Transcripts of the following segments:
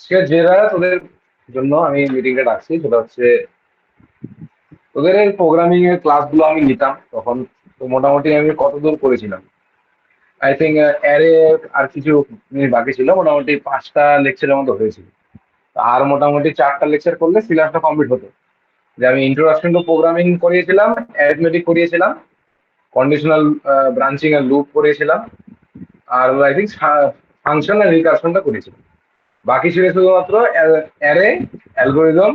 আজকে যেটা তোদের জন্য আমি মিটিংটা ডাকছি সেটা হচ্ছে তোদের এই প্রোগ্রামিং এর ক্লাসগুলো আমি নিতাম তখন। তো মোটামুটি আমি কতদূর করেছিলাম, আই থিঙ্ক অ্যারে আর কিছু মিনিট বাকি ছিল, মোটামুটি 5টা লেকচারের মতো হয়েছিল। আর মোটামুটি 4টা লেকচার করলে সিলেবাসটা কমপ্লিট হতো। যে আমি ইন্ট্রোডাকশন টু প্রোগ্রামিং করিয়েছিলাম, অ্যারিথমেটিক করিয়েছিলাম, কন্ডিশনাল ব্রাঞ্চিং এর লুপ করিয়েছিলাম, আর আই থিঙ্ক ফাংশন আর রিকারশনটা করিয়েছিলাম। বাকি ছিল শুধুমাত্র অ্যারে, অ্যালগোরিদম,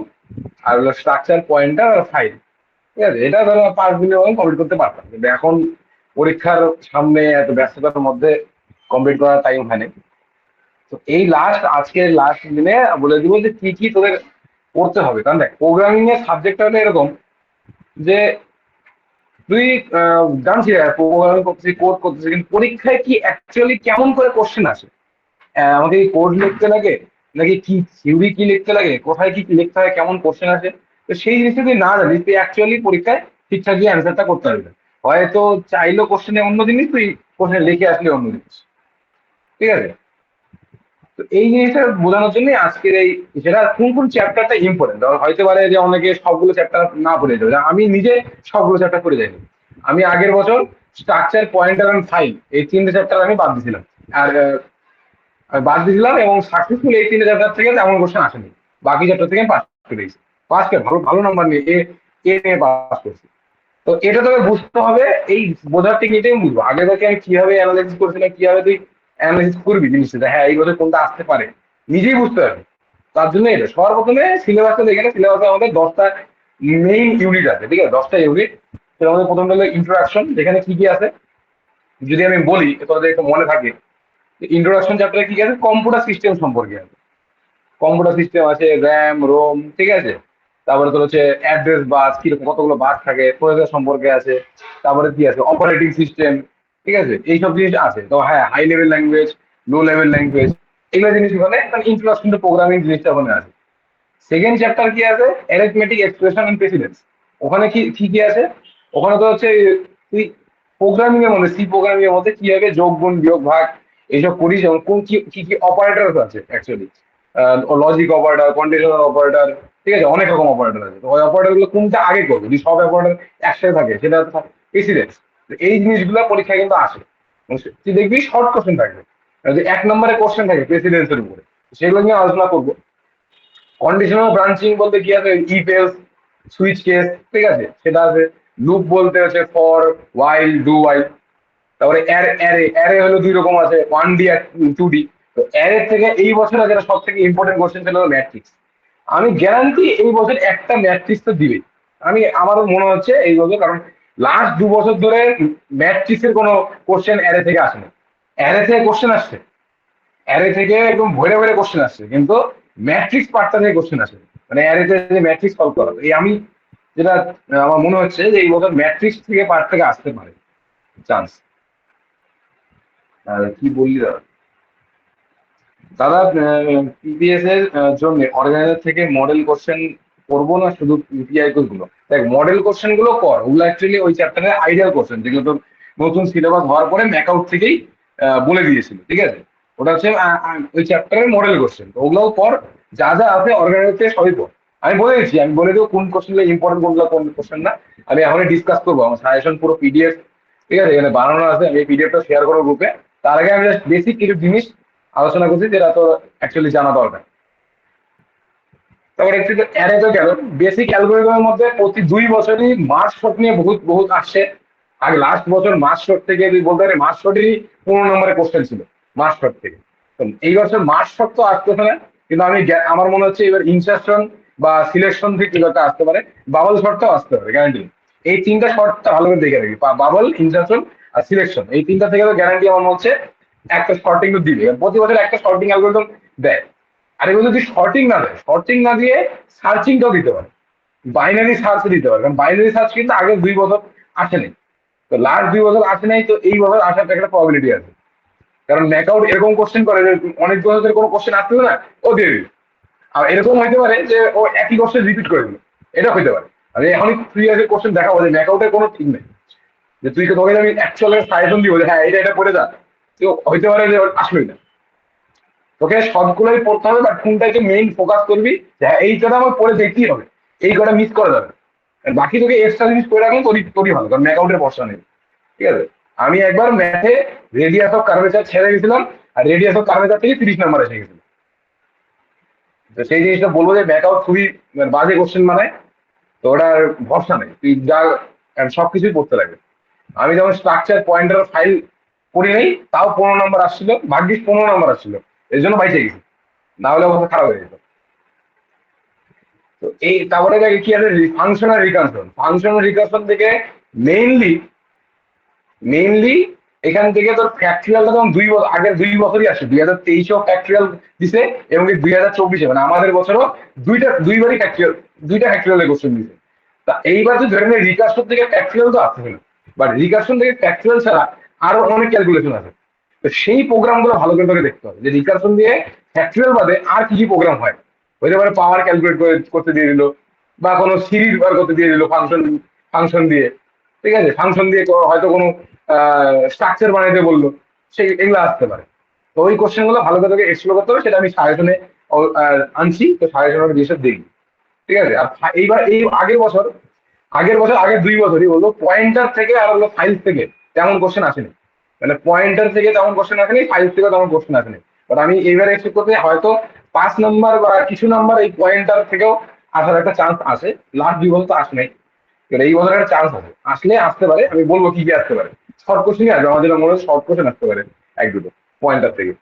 আর হলো স্ট্রাকচার, পয়েন্টার আর ফাইল। ঠিক আছে, এটা ধরো 5 দিনের মধ্যে কমপ্লিট করতে পারতাম, কিন্তু এখন পরীক্ষার সামনে এত ব্যস্ততার মধ্যে কমপ্লিট করার টাইম হয়নি। তো এই আজকের লাস্ট দিনে বলে দিব যে কি কি তোদের করতে হবে। কারণ দেখ, প্রোগ্রামিং এর সাবজেক্টটা হলো এরকম যে তুই জানছি প্রোগ্রামিং করতেছিস, কোড করতেছিস, কিন্তু পরীক্ষায় কি অ্যাকচুয়ালি কেমন করে কোশ্চেন আসে? আমাকে কি কোড লিখতে লাগে, নাকি কি থিওরি কি লিখতে লাগে, কোথায় কি লিখতে হয়, কেমন কোশ্চেন আসে? তো সেই জিনিসটা তুই না জানিস, তুই অ্যাকচুয়ালি পরীক্ষায় ঠিকঠাক গিয়ে অ্যান্সারটা করতে পারবি না। হয়তো চাইলো কোশ্চেনে অন্য জিনিস, তুই কোশ্চেন লিখে আসলে অন্য জিনিস। ঠিক আছে, তো এই জিনিসটা বোঝানোর জন্য আজকের এই, সেটা কোন কোন চ্যাপ্টারটা ইম্পর্টেন্ট হয়তো পারে যে অনেকে সবগুলো চ্যাপ্টার না পড়ে যাবে। আমি নিজে সবগুলো চ্যাপ্টার পড়ে যাইনি। আমি আগের বছর স্ট্রাকচার, পয়েন্টার এন্ড ফাইল এই 3টে চ্যাপ্টার আমি বাদ দিয়েছিলাম। আর আমি বাদ দিয়েছিলাম এবং সাকসেসফুল এই 3টে চ্যাপ্টার থেকে তেমন কোশ্চেন আসেনি। বাকি চ্যাপ্টার থেকে পাস করে দিয়েছি। পাস করে ভালো ভালো নাম্বার নিয়ে এ নিয়ে পাস করছি। তো এটা তোকে বুঝতে হবে। এই বোঝার টেকনিকটাই আমি বুঝবো আগে থেকে আমি কিভাবে অ্যানালাইসিস করেছিলাম, কিভাবে তুই অ্যানালাইসিস করবি জিনিসটা, হ্যাঁ এই বছর কোনটা আসতে পারে নিজেই বুঝতে পারবি। তার জন্য এটা সবার প্রথমে সিলেবাসটা দেখে না। সিলেবাসে আমাদের 10টা মেইন ইউনিট আছে, ঠিক আছে, 10টা ইউনিট। সেটা আমাদের প্রথমটা হলো ইন্ট্রোডাকশন, যেখানে কি কি আছে যদি আমি বলি তোদের একটু মনে থাকে। ইন্ট্রোডাকশন চ্যাপ্টারে কি কি আছে, কম্পিউটার সিস্টেম সম্পর্কে আছে। কম্পিউটার সিস্টেম আছে, র্যাম, রোম, ঠিক আছে। তারপরে তোর হচ্ছে অ্যাড্রেস বাস, কিরকম কতগুলো বাস থাকে, প্রসেসর সম্পর্কে আছে। তারপরে কি আছে, অপারেটিং সিস্টেম, ঠিক আছে, এইসব জিনিস আছে। তো হ্যাঁ, high level language, low level language, এগুলো জিনিস ওখানে, কারণ ইন্ট্রোডাকশন টু প্রোগ্রামিং জিনিসটা ওখানে আছে। সেকেন্ড চ্যাপ্টার কি আছে, অ্যারিথমেটিক এক্সপ্রেশন এন্ড প্রেসিডেন্স। ওখানে কি কি কি আছে, ওখানে তো হচ্ছে তুই প্রোগ্রামিং এর মধ্যে, সি প্রোগ্রামিং এর মধ্যে কিভাবে যোগ, গুণ, বিয়োগ, ভাগ এইসব করিস, এবং কোন কি কি কি অপারেটর আছে actually, logic operator, conditional operator, ঠিক আছে, অনেক রকম অপারেটর আছে। তো ওই অপারেটর গুলো কোনটা আগে করবে, যদি সব অপারেটর একসাথে থাকে সেটা প্রেসিডেন্স। এই জিনিসগুলো পরীক্ষায় কিন্তু আসে। এবং তুই দেখবি শর্ট কোশ্চেন থাকবে, যদি 1 নম্বরে কোশ্চেন থাকে প্রেসিডেন্সের উপরে, সেগুলো নিয়ে আলোচনা করবো। কন্ডিশনাল ব্রাঞ্চিং বলতে কি আছে, ইফ এলস, সুইচ কেস, ঠিক আছে, সেটা আছে। লুপ বলতে হচ্ছে ফর, ওয়াইল, ডু ওয়াইল। তারপরে অ্যারে, অ্যারে হলো 2 রকম আছে, 1D আর 2D। তো অ্যারে থেকে এই বছর যেটা সব থেকে ইম্পর্টেন্ট কোশ্চেন ছিল ম্যাট্রিক্স। আমি গ্যারান্টি এই বছর একটা ম্যাট্রিক্স তো দিবে। আমারও মনে হচ্ছে এই বছর, কারণ লাস্ট 2 বছর ধরে ম্যাট্রিক্সের কোনো কোশ্চেন অ্যারে থেকে আসেনি। অ্যারে থেকে কোশ্চেন আসছে, অ্যারে থেকে একদম ভরে ভরে কোশ্চেন আসছে, কিন্তু ম্যাট্রিক্স পার্টটা থেকে কোশ্চেন আসে। মানে অ্যারেতে যে ম্যাট্রিক্স সলভ করা, এই আমি যেটা আমার মনে হচ্ছে যে এই বছর ম্যাট্রিক্স থেকে পার্ট থেকে আসতে পারে চান্স। আর কি বললি দাদা? দাদা, পিপিএস এর জন্য অর্গানাইজার থেকে মডেল কোশ্চেন করবো না শুধু ইউপিআই গুলো? দেখ, মডেল কোশ্চেন গুলো কর, ওগুলো অ্যাকচুয়ালি ওই চ্যাপ্টারের আইডিয়াল কোশ্চেন, যেগুলো তোর নতুন সিলেবাস হওয়ার পরে ম্যাকআউট থেকেই বলে দিয়েছিল, ঠিক আছে। ওটা হচ্ছে ওই চ্যাপ্টারের মডেল কোশ্চেন, তো ওগুলোও পর। যা যা আছে অর্গানাইজার থেকে সবই পর। আমি বলে দিচ্ছি, আমি বলে দেবো কোন কোশ্চেনগুলো ইম্পর্টেন্ট, কোনগুলো কোন কোশ্চেন না। আমি এখনই ডিসকাস করবো আমার সাজেশন পুরো পিডিএফ, ঠিক আছে, এখানে বানানো আছে। আমি এই পিডিএফটা শেয়ার করবো গ্রুপে। তার আগে আমি জাস্ট বেসিক কিছু জিনিস আলোচনা করছি যেটা তো অ্যাকচুয়ালি জানা দরকার। তারপরে একটু অ্যারে তো গেল। বেসিক অ্যালগোরিদমের মধ্যে প্রতি 2 বছরই মার্চ শট নিয়ে বহুত বহুত আসছে। আগে লাস্ট বছর মার্চ শট থেকে তুই বলতে পারি মার্চ শটেরই 15 নম্বরের কোশ্চেন ছিল মার্চ শট থেকে। তো এই বছর মার্চ শট তো আসতেছে না, কিন্তু আমার মনে হচ্ছে এবার ইনসার্শন বা সিলেকশন থেকে কি একটা আসতে পারে। বাবল শটটাও আসতে পারে গ্যারান্টি। এই 3টা শটটা ভালো করে দেখে রাখি, বাবল, ইনসার্শন আর সিলেকশন, এই 3টা থেকে তো গ্যারান্টি আমার মনে হচ্ছে একটা শর্টিং তো দিবে। প্রতি বছর একটা শর্টিং অ্যালগোরিদম দেয়। আর এগুলো যদি শর্টিং না দেয়, শর্টিং না দিয়ে সার্চিংটাও দিতে পারে, বাইনারি সার্চ দিতে পারে। কারণ বাইনারি সার্চ কিন্তু আগে 2 বছর আসেনি। তো লাস্ট 2 বছর আসে নাই, তো এই বছর আসার একটা প্রবাবিলিটি আছে। কারণ ম্যাকআউট এরকম কোশ্চেন করে যে অনেক বছর ধরে কোনো কোশ্চেন আসছে না, ও দিয়ে দিবে। আর এরকম হইতে পারে যে ও একই কোশ্চেন রিপিট করে দিল, এটা হইতে পারে। আমি এখনই 3 ইয়ার্সের কোশ্চেন দেখাবো যে ম্যাকআউটের কোনো ঠিক নেই, যে তুই তোকে আমি অ্যাকচুয়াল সাজেশন দিব যে হ্যাঁ এটা এটা করে যা, তো হইতে পারে যে আসবেই না। তোকে সবগুলোই পড়তে হবে, বাট কোনটাকে মেইন ফোকাস করবি যে হ্যাঁ এইটা আমার পড়ে দেখতেই হবে, এই কটা মিস করা যাবে না। আর বাকি তোকে এক্সট্রা জিনিস করে রাখলে তোরই তোরই ভালো, কারণ অ্যাকাউন্টের পড়া নেই। ঠিক আছে, আমি একবার ম্যাথে রেডিয়াস অফ কার্ভেচার ছেড়ে গেছিলাম, আর রেডিয়াস অফ কার্ভেচার থেকে 30 নাম্বার এসে গেছিল। তো সেই জিনিসটা বলবো যে ব্যাকআউট খুবই বাজে কোশ্চেন বানায়, তো ওটার ভরসা নেই, তুই যা সবকিছুই পড়তে লাগবে। আমি যেমন স্ট্রাকচার পয়েন্টার ফাইল করি নাই, তাও 15 নাম্বার আসছিল, ভাগ্যিস 15 নাম্বার আসছিল, এর জন্য বাইচে গেছি, না হলে অবস্থা খারাপ হয়ে যেত। তো এই তারপরে দেখে কি আছে, ফাংশন আর রিকারশন। ফাংশন আর রিকারশন থেকে মেইনলি মেইনলি এখান থেকে তোর ফ্যাক্টরিয়ালটা তখন আগের 2 বছরই আসে, 2023-এও ফ্যাক্টরিয়াল দিছে, এবং 2024-এ মানে আমাদের বছরও দুইবারই ফ্যাক্টরিয়াল, দুইটা ফ্যাক্টরিয়ালের কোশ্চেন দিছে। তা এইবার তো ধরে নে রিকারশন থেকে ফ্যাক্টরিয়াল তো আসছে না, বাট রিকারশন থেকে ফ্যাক্টরিয়াল ছাড়া আরো অনেক ক্যালকুলেশন আছে। তো সেই প্রোগ্রামগুলো ভালো করে তোকে দেখতে হবে যে রিকারশন দিয়ে ফ্যাক্টরিয়াল বাদে আর কি কি প্রোগ্রাম হয়। হইতে পারে পাওয়ার ক্যালকুলেট করতে দিয়ে দিল, বা কোনো সিরিজ বার করতে দিয়ে দিল ফাংশন ফাংশন দিয়ে। ঠিক আছে, ফাংশন দিয়ে হয়তো কোনো স্ট্রাকচার বানাইতে বললো, সেই এগুলো আসতে পারে। তো ওই কোশ্চেন গুলো ভালো করে তোকে এক্সপ্লোর করতে হবে, সেটা আমি সাজেশনে আনছি, তো সাজেশনের জিনিসটা দেখবি। ঠিক আছে, আর এইবার এই আগের বছর আগের 2 বছরই বলবো পয়েন্টার থেকে আর হলো ফাইল থেকে তেমন কোশ্চেন আসেনি। মানে পয়েন্টার থেকে তেমন কোশ্চেন আসেনি, ফাইল থেকে তেমন কোশ্চেন আসেনি। বাট আমি এইবার এক্সপেক্ট করতে হয়তো 5 নাম্বার বা কিছু নাম্বার এই পয়েন্টার থেকেও আসার একটা চান্স আছে। লাস্ট 2 বছর তো আসে নাই, এবার এই বছর একটা চান্স আছে, আসলে আসতে পারে। আমি বলবো কি কি আসতে পারে। শর্ট কোশ্চেনই আসবে, আমার যেটা মনে হয় শর্ট কোশ্চেন আসতে পারে এক দুটো পয়েন্টার থেকে,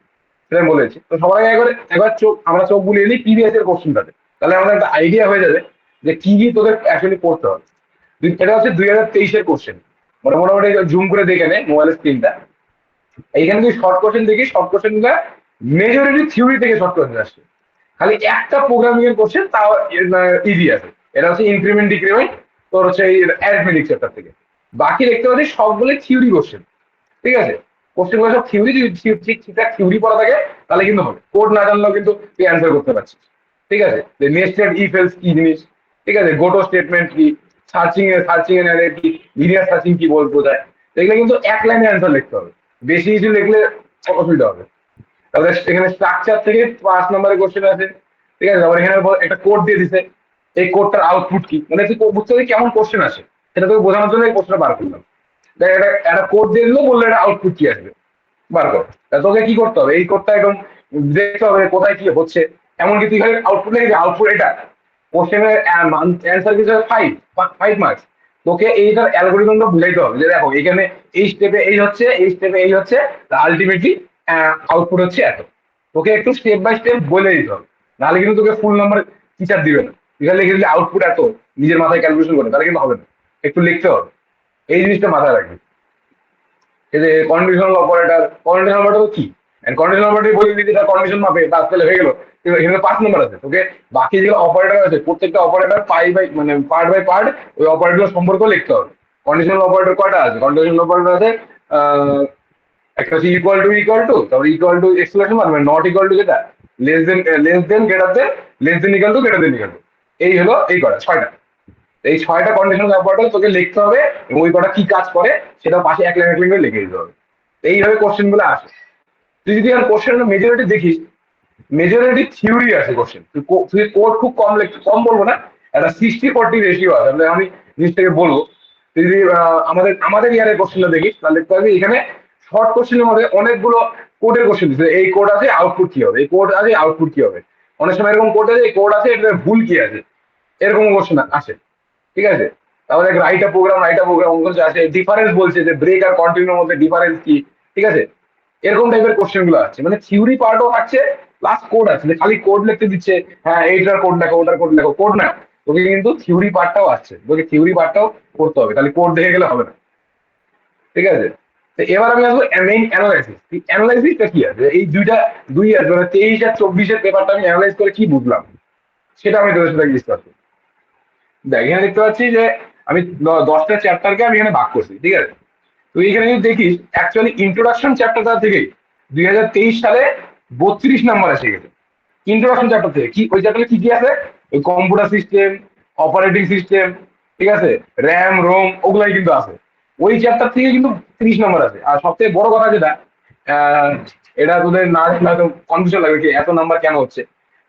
সেটা আমি বলেছি। তো সবার আগে একবার একবার আমরা চোখ বুলিয়ে নিই প্রিভিয়াস এর কোশ্চেনটাতে, তাহলে আমাদের একটা আইডিয়া হয়ে যাবে যে কি কি তোদের অ্যাকচুয়ালি পড়তে হবে। এটা হচ্ছে 2023-এর কোশ্চেন, মোটামুটি জুম করে দেখে নে মোবাইলের স্ক্রিনটা। এইখানে তুই শর্ট কোশ্চেন দেখি, শর্ট কোশ্চেন গুলা মেজরিটি থিওরি থেকে শর্ট কোশ্চেন আসছে। খালি একটা প্রোগ্রামিং এর কোশ্চেন, তাও ইজি আছে। এটা হচ্ছে ইনক্রিমেন্ট ডিক্রিমেন্ট, তোর হচ্ছে এই অ্যারিথমেটিক চ্যাপ্টার থেকে। বাকি দেখতে পাচ্ছি সবগুলো থিওরি কোশ্চেন। ঠিক আছে, কোশ্চেন গুলো সব থিওরি, যদি ঠিকঠাক থিওরি পড়া থাকে তাহলে কিন্তু হবে, কোড না জানলেও কিন্তু তুই অ্যান্সার করতে পারছিস। ঠিক আছে, যে নেস্টেড ইফ এলস কি জিনিস, ঠিক আছে, গোটো স্টেটমেন্ট কি, সার্চিং এর কি, লিনিয়ার সার্চিং কি বোঝায়, এগুলো কিন্তু এক লাইনে অ্যান্সার লিখতে হবে, বেশি কিছু লিখলে অসুবিধা হবে। তাহলে এখানে স্ট্রাকচার থেকে 5 নম্বরের কোশ্চেন আছে। ঠিক আছে, আবার এখানে একটা কোড দিয়ে দিছে, এই কোডটার আউটপুট কি, মানে তুই বুঝতে পারবি কেমন কোশ্চেন আছে, সেটা তোকে বোঝানোর জন্য এই কোশ্চেনটা বার করলাম। দেখ একটা কোড দিয়ে দিল, বললো এটা আউটপুট কি আসবে, বার কর। তা তোকে কি করতে হবে, এই কোডটা একদম দেখতে হবে কোথায় কি হচ্ছে। এমনকি তুই খালি আউটপুট লিখে আউটপুট এটা, কোশ্চেনের অ্যান্সার কিছু 5 মার্কস, তোকে এইটার অ্যালগোরিদমটা বুঝাইতে হবে যে দেখো এখানে এই স্টেপে এই হচ্ছে, এই স্টেপে এই হচ্ছে, আলটিমেটলি আউটপুট হচ্ছে এত। তোকে একটু স্টেপ বাই স্টেপ বলে দিতে হবে, নাহলে কিন্তু তোকে ফুল নাম্বার টিচার দিবে না। তুই খালি লিখে দিলে আউটপুট এত, নিজের মাথায় ক্যালকুলেশন করে, তাহলে কিন্তু হবে না, একটু লিখতে হবে। এই জিনিসটা মাথায় রাখবি। এই যে কন্ডিশনাল অপারেটর কি, কন্ডিশনাল অপারেটর বলে দিদি কন্ডিশন মাপে তার তাহলে হয়ে গেল। এখানে 5 নম্বর আছে, তোকে বাকি যেগুলো অপারেটর আছে প্রত্যেকটা অপারেটর মানে পার্ট বাই পার্ট ওই অপারেটর সম্পর্ক লিখতে হবে। কন্ডিশনাল অপারেটর কয়টা আছে, কন্ডিশনাল অপারেটর আছে একটা হচ্ছে ইকুয়াল টু, তারপর ইকুয়াল টু এক্সক্লেমেশন মার্ক, মানে নট ইকুয়াল টু যেটা, less than greater than, less than equal to greater than equal to, এই হলো এই কটা 6টা। এই 6টা কন্ডিশনাল অপারেটর তোকে লিখতে হবে, এবং ওই কটা কি কাজ করে সেটা পাশে এক লাইন এক লাইন করে লিখে দিতে হবে। এইভাবে কোশ্চেন গুলো আসে। তুই যদি আর কোশ্চেন মেজরিটি দেখিস, মেজরিটি থিওরি আছে কোশ্চেন, তুই কোড খুব কম কম বলবো না, একটা 60-40 রেশিও আছে। আমি জিনিসটাকে বলবো, তুই যদি আমাদের আমাদের ইয়ারের কোশ্চেনটা দেখিস তাহলে দেখতে পাবি এখানে শর্ট কোশ্চেনের মধ্যে অনেকগুলো কোডের কোশ্চেন দিচ্ছে, এই কোড আছে আউটপুট কি হবে, এই কোড আছে আউটপুট কি হবে। অনেক সময় এরকম কোড আছে, এই কোড আছে এটা ভুল কি আছে, এরকম কোশ্চেন আসে। ঠিক আছে, তারপরে রাইট আ প্রোগ্রাম অঙ্ক আছে, ডিফারেন্স বলছে যে ব্রেক আর কন্টিনিউর মধ্যে ডিফারেন্স কি। ঠিক আছে, এরকম টাইপের কোশ্চেন গুলো আছে, মানে থিওরি পার্টও আছে প্লাস কোড আছে, যে খালি কোড লিখতে দিচ্ছে, হ্যাঁ এইটার কোড লেখো ওটার কোড লেখো, কোড না, তোকে কিন্তু থিওরি পার্টটাও আসছে, তোকে থিওরি পার্টটাও করতে হবে, খালি কোড দেখে গেলে হবে না। ঠিক আছে, তো এবার আমি আসবো মেইন অ্যানালাইসিস। অ্যানালাইসিসটা কি আছে, এই দুই আছে, মানে 23 আর 24-এর পেপারটা আমি অ্যানালাইজ করে কি বুঝলাম, সেটা আমি তোদের সাথে ডিসকাস করছি। দেখ এখানে দেখতে পাচ্ছি যে আমি 10টা চ্যাপ্টারকে আমি এখানে ভাগ করছি। ঠিক আছে, তো এখানে যদি দেখিস অ্যাকচুয়ালি ইন্ট্রোডাকশন চ্যাপ্টারটা থেকে 2023 সালে 32 নাম্বার এসে গেছে। ইন্ট্রোডাকশন চ্যাপ্টার থেকে কি, ওই চ্যাপ্টারে কি কি আছে, ওই কম্পিউটার সিস্টেম, অপারেটিং সিস্টেম, ঠিক আছে, র্যাম রোম ওগুলাই কিন্তু আছে। ওই চ্যাপ্টার থেকে কিন্তু 30 নাম্বার আছে। আর সবথেকে বড় কথা যেটা, এটা তোদের না দেখলে হয়তো কনফিউশন লাগবে কি এত নাম্বার কেন হচ্ছে।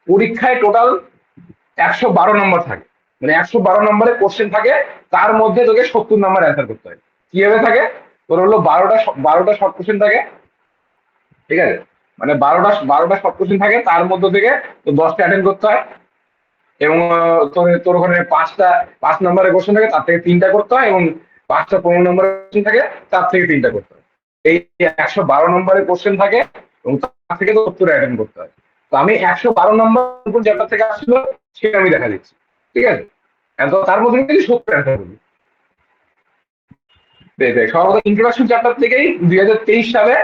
পরীক্ষায় টোটাল 112 নম্বর থাকে, মানে 112 নম্বরের কোশ্চেন থাকে, তার মধ্যে তোকে 70 নম্বর অ্যান্সার করতে হয়। কিভাবে থাকে, তোর হলো 12টা শর্ট কোশ্চেন থাকে, ঠিক আছে, মানে 12টা শর্ট কোশ্চেন থাকে, তার মধ্যে থেকে তো 10টা অ্যাটেন্ড করতে হয়। এবং তোর তোর ওখানে 5 নম্বরের কোশ্চেন থাকে, তার থেকে 3টা করতে হয়, এবং 5টা 15 নম্বরের কোশ্চেন থাকে, তার থেকে 3টা করতে হয়। এই 112 নম্বরের কোশ্চেন থাকে, এবং তার থেকে তো 70 অ্যাটেন্ড করতে হয়। তো আমি 112 নম্বর চ্যাপ্টার থেকে আসছিল সেটা আমি দেখা দিচ্ছি, ঠিক আছে। তো তার মধ্যে কিন্তু 70 অ্যান্সার করবি। দেখ সর্বদা ইন্ট্রোডাকশন চ্যাপ্টার থেকেই 2023 সালে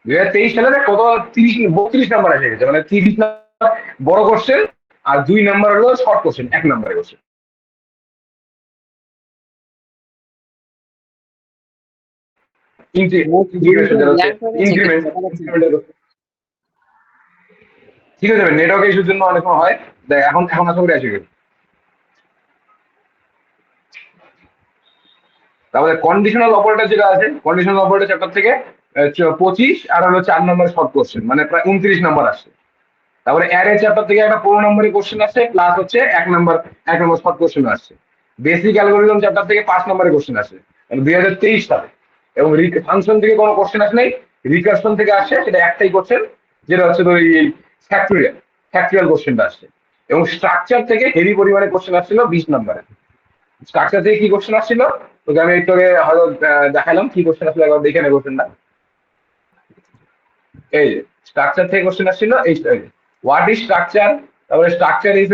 2023 সালে কত 32 নাম্বার এসে গেছে, মানে 30 নাম্বার বড় কোশ্চেন, আর 2 নাম্বার হলো শর্ট কোশ্চেন, 1 নাম্বারের কোশ্চেন। ইন্টিগ্রেশন যেটা হচ্ছে ইনক্রিমেন্ট, ঠিক আছে। নেটওয়ার্ক ইস্যুর জন্য অনেক সময় হয়। দেখ এখন এখন আশা করি আসবে। তারপরে কন্ডিশনাল অপারেটর যেটা আছে, কন্ডিশনাল অপারেটর চ্যাপ্টার থেকে 25 আর হলো 4 নম্বর শর্ট কোশ্চেন, মানে প্রায় 29 নাম্বার আসছে। তারপরে অ্যারে চ্যাপ্টার থেকে একটা 15 নম্বরের কোশ্চেন আসছে, প্লাস হচ্ছে 1 নম্বর শর্ট কোশ্চেন আসছে। বেসিক অ্যালগোরিদম চ্যাপ্টার থেকে 5 নম্বরের কোশ্চেন আসছে 2023 সালে। এবং ফাংশন থেকে কোনো কোশ্চেন আসে নাই, রিকারশন থেকে আসছে, সেটা একটাই কোশ্চেন, যেটা হচ্ছে তোর এই ফ্যাক্টরিয়াল কোশ্চেনটা আসছে। এবং স্ট্রাকচার থেকে হেভি পরিমাণে কোশ্চেন আসছিল 20 নম্বরের। স্ট্রাকচার থেকে কি কোশ্চেন আসছিল তোকে আমি তোকে হয়তো দেখালাম কি কোশ্চেন আসলে, একবার দেখে নে কোশ্চেনটা। এই যে স্ট্রাকচার থেকে কোশ্চেন আসছিল, এই হোয়াট ইজ স্ট্রাকচার, তারপরে structure is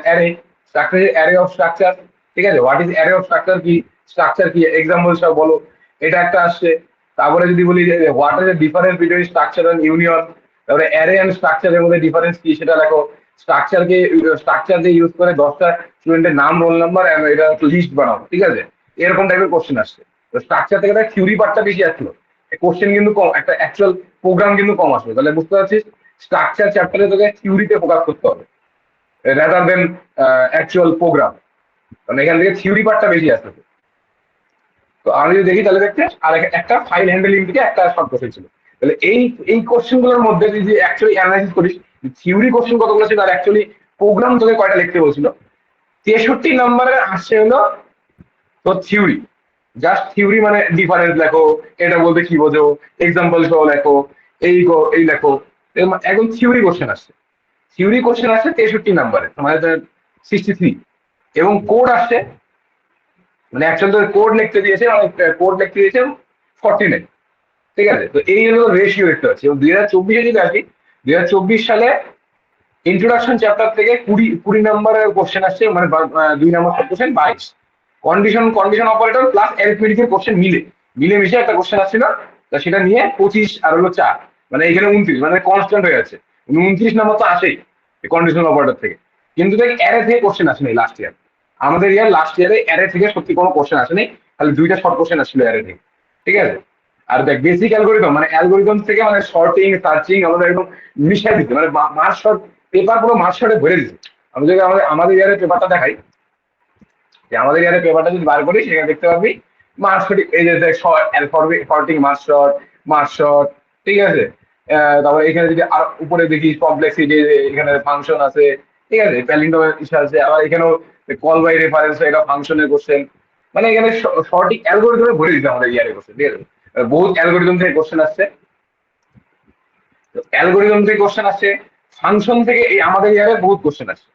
array, structure is array of structure, ঠিক আছে। What is array of structure কি, স্ট্রাকচার কি, এক্সাম্পল সব বলো, এটা একটা আসছে। তারপরে যদি বলি যে what is the difference between structure and union, তারপরে অ্যারে এন্ড স্ট্রাকচারের মধ্যে ডিফারেন্স কি সেটা লেখো। স্ট্রাকচার দিয়ে ইউজ করে 10টা স্টুডেন্টের নাম, রোল নাম্বার, এটা লিস্ট বানাও, ঠিক আছে। এরকম টাইপের কোশ্চেন আসছে। তো স্ট্রাকচার থেকে থিওরি পার্টটা বেশি আসলো, কোশ্চেন কিন্তু কম, একটা অ্যাকচুয়াল প্রোগ্রাম কিন্তু কম আসবে। তাহলে বুঝতে পারছিস স্ট্রাকচার চ্যাপ্টারে তোকে থিওরিতে ফোকাস করতে হবে রাদার দেন অ্যাকচুয়াল প্রোগ্রাম, কারণ এখান থেকে থিওরি পার্টটা বেশি আসবে। তো আমি যদি দেখি তাহলে দেখতে আর একটা ফাইল হ্যান্ডেলিং থেকে একটা শর্ট কোশ্চেন ছিল। তাহলে এই কোশ্চেন গুলোর মধ্যে যদি অ্যাকচুয়ালি অ্যানালাইসিস করিস, থিওরি কোশ্চেন কতগুলো ছিল আর অ্যাকচুয়ালি প্রোগ্রাম তোকে কয়টা লিখতে বলছিল। 63 নম্বরের আসছে হলো তোর থিওরি, জাস্ট থিওরি, মানে ডিফারেন্স লেখো, এটা বলতে কি বোঝো, এক্সাম্পল সহ লেখো, এই লেখো। একদম থিওরি কোশ্চেন আসছে, থিওরি কোশ্চেন আসছে 63 নম্বরে, মানে 63। এবং কোড আসছে, মানে অ্যাকচুয়াল তোর কোড লিখতে দিয়েছে, মানে কোড লিখতে দিয়েছে 49, ঠিক আছে। তো এই হলো রেশিও দেখতে পাচ্ছি। এবং 2024-এ যদি আসি, 2024 সালে ইন্ট্রোডাকশন চ্যাপ্টার থেকে 20 নম্বরের কোশ্চেন আসছে, মানে 2 নম্বর কোশ্চেন 22। কন্ডিশন অপারেটর প্লাস অ্যারিথমেটিকের কোশ্চেন মিশে একটা কোশ্চেন আসছিল। তা সেটা নিয়ে 25 আর হলো 4, মানে এখানে 29, মানে কনস্ট্যান্ট হয়ে যাচ্ছে। 29 নম্বর তো আসেই কন্ডিশনাল অপারেটর থেকে। কিন্তু দেখ অ্যারে থেকে কোশ্চেন আসেনি লাস্ট ইয়ার, আমাদের লাস্ট ইয়ারে অ্যারে থেকে সত্যি কোনো কোশ্চেন আসেনি, খালি 2টা শর্ট কোশ্চেন আসছিল অ্যারে থেকে, ঠিক আছে। আর দেখ বেসিক অ্যালগোরিদম, মানে অ্যালগোরিদম থেকে মানে শর্টিং সার্চিং আমাদের একদম মিশাই দিতে, মানে মার্চ শর্ট পেপার পুরো মার্চ শর্টে ভরে দিচ্ছে। আমি যদি আমাদের ইয়ারের পেপারটা দেখাই, যে আমাদের ইয়ারের পেপারটা যদি বার করি সেখানে দেখতে পাবি মার্চ শর্ট, এই যে দেখ শর্টিং মার্চ শর্ট, ঠিক আছে। তারপরে এখানে যদি আর উপরে দেখি কমপ্লেক্সিটি, এখানে ফাংশন আছে, ঠিক আছে, প্যালিন্ড্রোমের ইস্যু আছে, আবার এখানেও কল বাই রেফারেন্স, এটা ফাংশনের কোশ্চেন। মানে এখানে শর্টিং অ্যালগোরিদমে ভরে দিতে আমাদের ইয়ারের কোশ্চেন, ঠিক আছে। বহুত অ্যালগোরিদম থেকে কোশ্চেন আসছে, অ্যালগোরিদম থেকে কোশ্চেন আসছে, ফাংশন থেকে এই আমাদের ইয়ারে বহুত কোশ্চেন আসছে।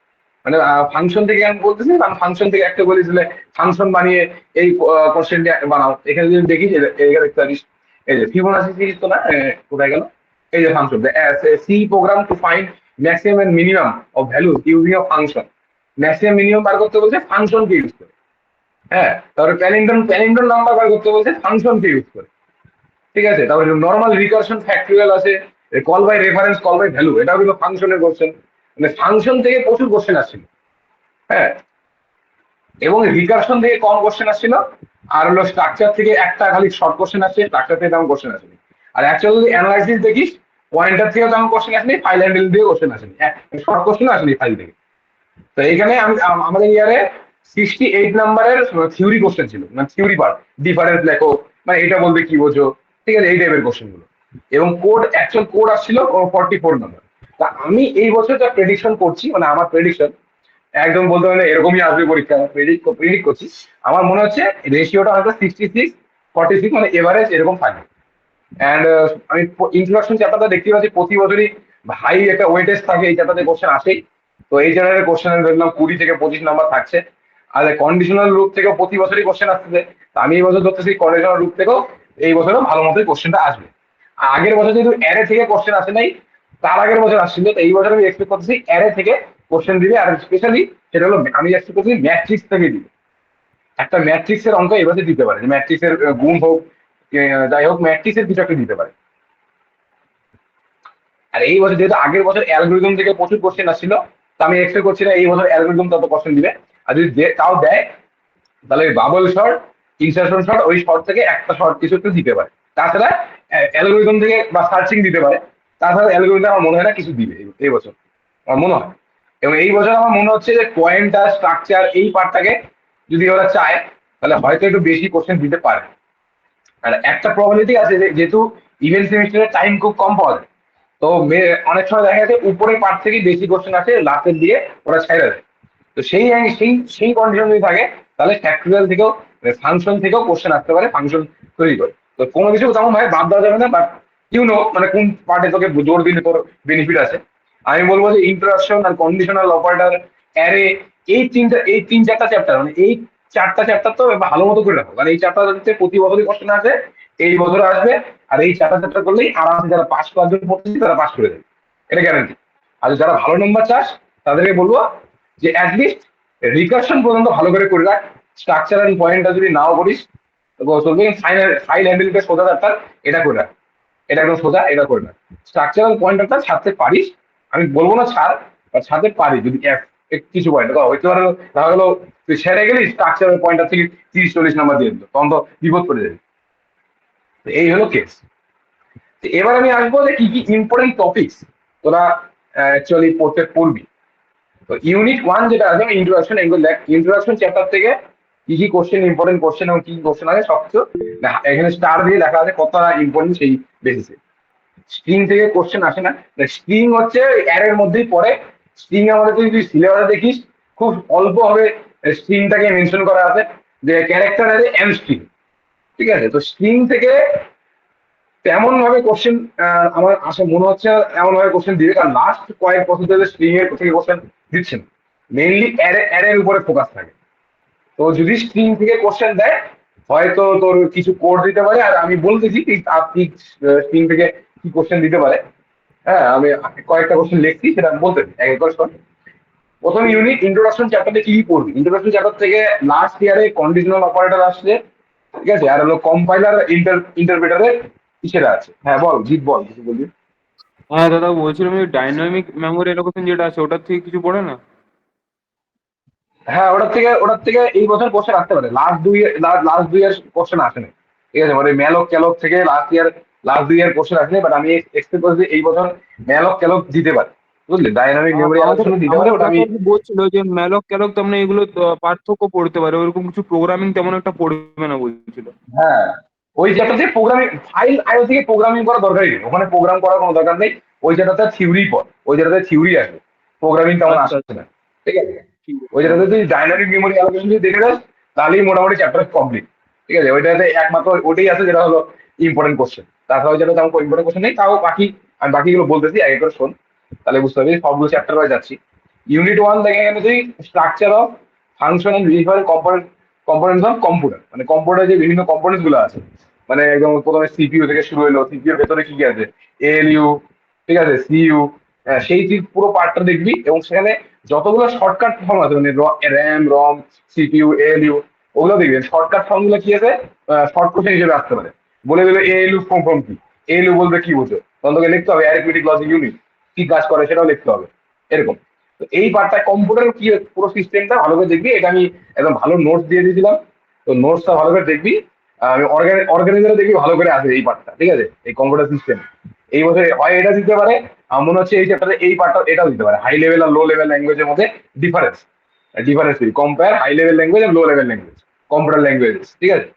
মানে ফাংশন থেকে আমি বলতেছি, কারণ ফাংশন থেকে একটা বলেছিলে ফাংশন বানিয়ে এই কোশ্চেনটা বানাও। এখানে যদি দেখি এখানে দেখতে পারিস, এই যে ফিবোনাচি সিরিজ তো না, কোথায় গেল, এই যে function C program to find maximum and minimum of value using of function. Maximum minimum বার করতে বলছে ফাংশনকে ইউজ করে, হ্যাঁ। তারপরে প্যালিন্ড্রোম নাম্বার বার করতে বলছে ফাংশনকে ইউজ করে, ঠিক আছে। তারপরে নর্মাল রিকারশন ফ্যাক্টরিয়াল আছে, call by reference, call by value, এটাও কিন্তু ফাংশনের কোশ্চেন। মানে ফাংশন থেকে প্রচুর কোশ্চেন আসছিল, হ্যাঁ। এবং রিকারশন থেকে কম কোশ্চেন আসছিল, আর হলো স্ট্রাকচার থেকে একটা খালি শর্ট কোশ্চেন আসছে, স্ট্রাকচার থেকে তেমন কোশ্চেন আসেনি। আর অ্যাকচুয়ালি যদি অ্যানালাইসিস দেখিস, পয়েন্টার থেকেও তেমন কোশ্চেন আসেনি, ফাইল হ্যান্ডেল দিয়ে কোশ্চেন আসেনি, শর্ট কোশ্চেন আসেনি ফাইল থেকে। তো এইখানে আমি আমাদের ইয়ারে 68 নাম্বারের থিওরি কোশ্চেন ছিল, মানে থিওরি পার্ট, ডিফারেন্স লেখো, মানে এটা বলতে কি বোঝো, ঠিক আছে, এই টাইপের কোশ্চেন গুলো। এবং অ্যাকচুয়াল কোড আসছিল 44 নম্বর। তা আমি এই বছর যা প্রেডিকশন করছি, মানে আমার প্রেডিকশন একদম বলতে পারেন এরকমই আসবে পরীক্ষা, প্রেডিক্ট করছি। আমার মনে হচ্ছে রেশিওটা হয়তো 66-46, মানে এভারেজ এরকম থাকবে। অ্যান্ড আমি ইন্ট্রোডাকশন চ্যাপ্টারটা দেখতে পাচ্ছি প্রতি বছরই ভাই একটা ওয়েটেজ থাকে, এই চ্যাপ্টারে কোশ্চেন আসেই। তো এই চ্যাপ্টারের কোশ্চেন আমি দেখলাম 20 থেকে 25 নম্বর থাকছে। আর কন্ডিশনাল রূপ থেকেও প্রতি বছরই কোশ্চেন আসতেছে। তা আমি এই বছর ধরতেছি কন্ডিশনাল রূপ থেকেও এই বছরও ভালো মতোই কোশ্চেনটা আসবে। আর আগের বছর যেহেতু অ্যারে থেকে কোশ্চেন আসে নাই, তার আগের বছর আসছিল, তো এই বছর আমি এক্সপেক্ট করতেছি অ্যারে থেকে কোশ্চেন দিবে। আর স্পেশালি সেটা হলো আমি এক্সপেক্ট করতেছি ম্যাট্রিক্স থেকে দিবে। একটা ম্যাট্রিক্সের অঙ্ক এভাবে দিতে পারে, ম্যাট্রিক্সের গুণ হোক, যাই হোক ম্যাট্রিক্সের কিছু একটা দিতে পারে। আর এই বছর যেহেতু আগের বছর অ্যালগোরিদম থেকে প্রচুর কোশ্চেন আসছিল, তো আমি এক্সপেক্ট করছি না এই বছর অ্যালগোরিদম তত কোশ্চেন দিবে। আর যদি তাও দেয়, তাহলে বাবল শর্ট, ইনসার্শন শর্ট, ওই শর্ট থেকে একটা শর্ট কিছু একটু দিতে পারে। তাছাড়া অ্যালগোরিদম থেকে বা সার্চিং দিতে পারে। তাছাড়া অ্যালগোরিদম আমার মনে হয় না কিছু দিবে এই বছর, আমার মনে হয়। এবং এই বছর আমার মনে হচ্ছে যে পয়েন্টার স্ট্রাকচার এই পার্টটাকে যদি ওরা চায়, তাহলে হয়তো একটু বেশি কোশ্চেন দিতে পারে। আর একটা প্রবলেম আছে যে যেহেতু ইভেন্ট সেমিস্টারের টাইম খুব কম পাওয়া যায়, তো অনেক সময় দেখা যাচ্ছে উপরের পার্ট থেকে বেশি কোশ্চেন আছে, লাস্টের দিয়ে ওরা ছেড়ে দেয়। তো সেই সেই সেই কন্ডিশন যদি থাকে, তাহলে ফ্যাক্টরিয়াল থেকেও, ফাংশন থেকেও কোশ্চেন আসতে পারে, ফাংশন তৈরি করে। তো কোনো কিছু তেমন ভাবে বাদ দেওয়া যাবে না, বাট মানে কোন পার্টে তোকে জোর দিলে তোর বেনিফিট আছে। আমি বলবো যে ইন্টারাকশন আর কন্ডিশনাল অপারেটর, অ্যারে, এই তিন চারটা চ্যাপ্টার, মানে এই চারটা চ্যাপ্টার তো ভালো মতো করে রাখো, কারণ এই চারটা হচ্ছে প্রতি বছরই কোশ্চেন আছে, এই বছর আসবে। আর এই চারটা চ্যাপ্টার করলেই আরামসে যারা পাস করার জন্য পড়তেছি তারা পাস করে দেবে, এটা গ্যারান্টি। আর যারা ভালো নম্বর চাস, তাদেরকে বলবো যে অ্যাটলিস্ট রিকারশন পর্যন্ত ভালো করে রাখ। স্ট্রাকচার এন্ড পয়েন্টটা যদি নাও করিস চলবে, ফাইল হ্যান্ডেলটা সোজা চ্যাপ্টার, এটা করে রাখ, এটা একদম সোজা, এটা করে রাখ। স্ট্রাকচারাল পয়েন্টটা ছাড়তে পারিস, আমি বলবো না ছাড়, বা ছাড়তে পারিস যদি কিছু পয়েন্ট হইতে পারে। দেখা গেলো তুই ছেড়ে গেলি স্ট্রাকচারাল পয়েন্টটা থেকে 30-40 নম্বর দিয়ে দিল, তখন তো বিপদ করে যাবে। তো এই হলো কেস। এবার আমি আসবো যে কি কি ইম্পর্টেন্ট টপিকস তোরা অ্যাকচুয়ালি পড়বি। তো ইউনিট 1 যেটা আছে ইন্ট্রোডাকশন, এগুলো দেখ ইন্ট্রোডাকশন চ্যাপ্টার থেকে কি কি কোশ্চেন, ইম্পর্টেন্ট কোশ্চেন এবং কি কোশ্চেন আছে সবকিছু এখানে স্টার দিয়ে দেখা আছে কতটা ইম্পর্টেন্ট সেই বেসিসে। স্ট্রিং থেকে কোশ্চেন আসে না, স্ট্রিং হচ্ছে অ্যারের মধ্যেই পড়ে। স্ট্রিং আমাদের তুই সিলেবাসে দেখিস খুব অল্প হবে স্ট্রিংটাকে মেনশন করা আছে, যে ক্যারেক্টার অ্যারে এন্ড স্ট্রিং। ঠিক আছে, তো স্ট্রিং থেকে তেমন ভাবে কোশ্চেন আমার আসে মনে হচ্ছে না এমন ভাবে কোশ্চেন দিবে, কারণ লাস্ট কয়েক বছর ধরে স্ট্রিং এর থেকে কোশ্চেন দিচ্ছেন, মেইনলি অ্যারের উপরে ফোকাস থাকে। তো যদি স্ট্রিং থেকে কোশ্চেন দেয়, হয়তো তোর কিছু কোড দিতে পারে। আর আমি বলতেছি তুই স্ট্রিং থেকে কি কোশ্চেন দিতে পারে। হ্যাঁ, আমি কয়েকটা কোশ্চেন লিখছি, সেটা আমি বলতেছি এক এক করে শোন। প্রথম ইউনিট ইন্ট্রোডাকশন চ্যাপ্টারে কি কি পড়বি? ইন্ট্রোডাকশন চ্যাপ্টার থেকে লাস্ট ইয়ারে কন্ডিশনাল অপারেটর আসছে, ঠিক আছে, আর হলো কম্পাইলার ইন্টারপ্রেটারের কিসেরা আছে। হ্যাঁ বল, জিৎ বল, কিছু বলবি? হ্যাঁ দাদা, বলছিলাম যে ডাইনামিক মেমোরি এলোকেশন যেটা আছে ওটার থেকে কিছু পড়ে না? হ্যাঁ, ওটার থেকে এই বছর কোশ্চেন আসতে পারে। লাস্ট 2 ইয়ার কোশ্চেন আসে না, ঠিক আছে, মানে ম্যালক ক্যালক থেকে লাস্ট 2 ইয়ার কোশ্চেন আসে না, বাট আমি এক্সপেক্ট করছি এই বছর ম্যালক ক্যালক দিতে পারে। বুঝলি, ডাইনামিক মেমোরি আমাদের অ্যালোকেশন দিতে পারে, আমাদের ওটা কাছে আমি। আর কি বলছিল যে ম্যালক ক্যালক তেমন এগুলো পার্থক্য পড়তে পারে, ওরকম কিছু প্রোগ্রামিং তেমন একটা পড়বে না বলছিল। হ্যাঁ, ওই চ্যাপ্টারতে প্রোগ্রামিং ফাইল আইও থেকে প্রোগ্রামিং করা দরকারই নেই, ওখানে প্রোগ্রাম করার কোনো দরকার নেই। ওই চ্যাপ্টারটা থিওরি পর, ওই চ্যাপ্টারতে থিওরি আসবে, প্রোগ্রামিং তেমন আচ্ছা আসছে আচ্ছা, না। ঠিক আছে, ঠিক ওই আছে দাদা। চ্যাপ্টারতে তুই ডাইনামিক মেমোরি অ্যালোকেশন যদি দেখে যাস, তাহলেই মোটামুটি চ্যাপ্টার কমপ্লিট। ঠিক আছে, ওইটাতে একমাত্র ওটাই আছে যেটা হলো ইম্পর্টেন্ট কোশ্চেন। তাছাড়া ওই চ্যাপ্টারতে আমার ইম্পর্টেন্ট কোশ্চেন নেই। তাও বাকি আমি বাকিগুলো বলতেছি এক এক করে শোন, তাহলে বুঝতে পারবি। সবগুলো চ্যাপ্টার ওয়াইজ যাচ্ছি। ইউনিট 1 দেখে গেলে তুই structure of function and behaviour components of computer, মানে কম্পিউটারে যে বিভিন্ন কম্পোনেন্টস গুলো আছে, মানে একদম প্রথমে সিপিইউ থেকে শুরু হলো, সিপিইউ এর ভেতরে কি কি আছে, এএলইউ, ঠিক আছে, সিইউ, সেই পুরো পার্টটা দেখবি। এবং সেখানে যতগুলো শর্টকাট ফর্ম আছে, মানে র্যাম, রম, সিপিইউ, এএলইউ, ওগুলো দেখবেন শর্টকাট ফর্ম গুলো কি আছে, শর্ট কোশ্চেন হিসেবে আসতে পারে। বলে দিলে এএলইউ ফর্ম ফর্ম কি, এএলইউ বলতে কি বোঝো, তখন তোকে লিখতে হবে অ্যারিথমেটিক লজিক ইউনিট, কি কাজ করে সেটাও লিখতে হবে, এরকম। তো এই পার্টটা কম্পিউটার কি পুরো সিস্টেমটা ভালো করে দেখবি, এটা আমি একদম ভালো নোটস দিয়ে দিয়েছিলাম। তো নোটসটা ভালো করে দেখবি। আমি অর্গানাইজারে দেখবি ভালো করে আছে এই পার্টটা, ঠিক আছে, এই কম্পিউটার সিস্টেম। এই বছর হয় এটা দিতে পারে, আমার মনে হচ্ছে এই চ্যাপ্টারে এই পার্টটা এটাও দিতে পারে, হাই লেভেল আর লো লেভেল ল্যাঙ্গুয়েজের মধ্যে difference. Difference compare high level language আর low level language, computer language, ঠিক আছে।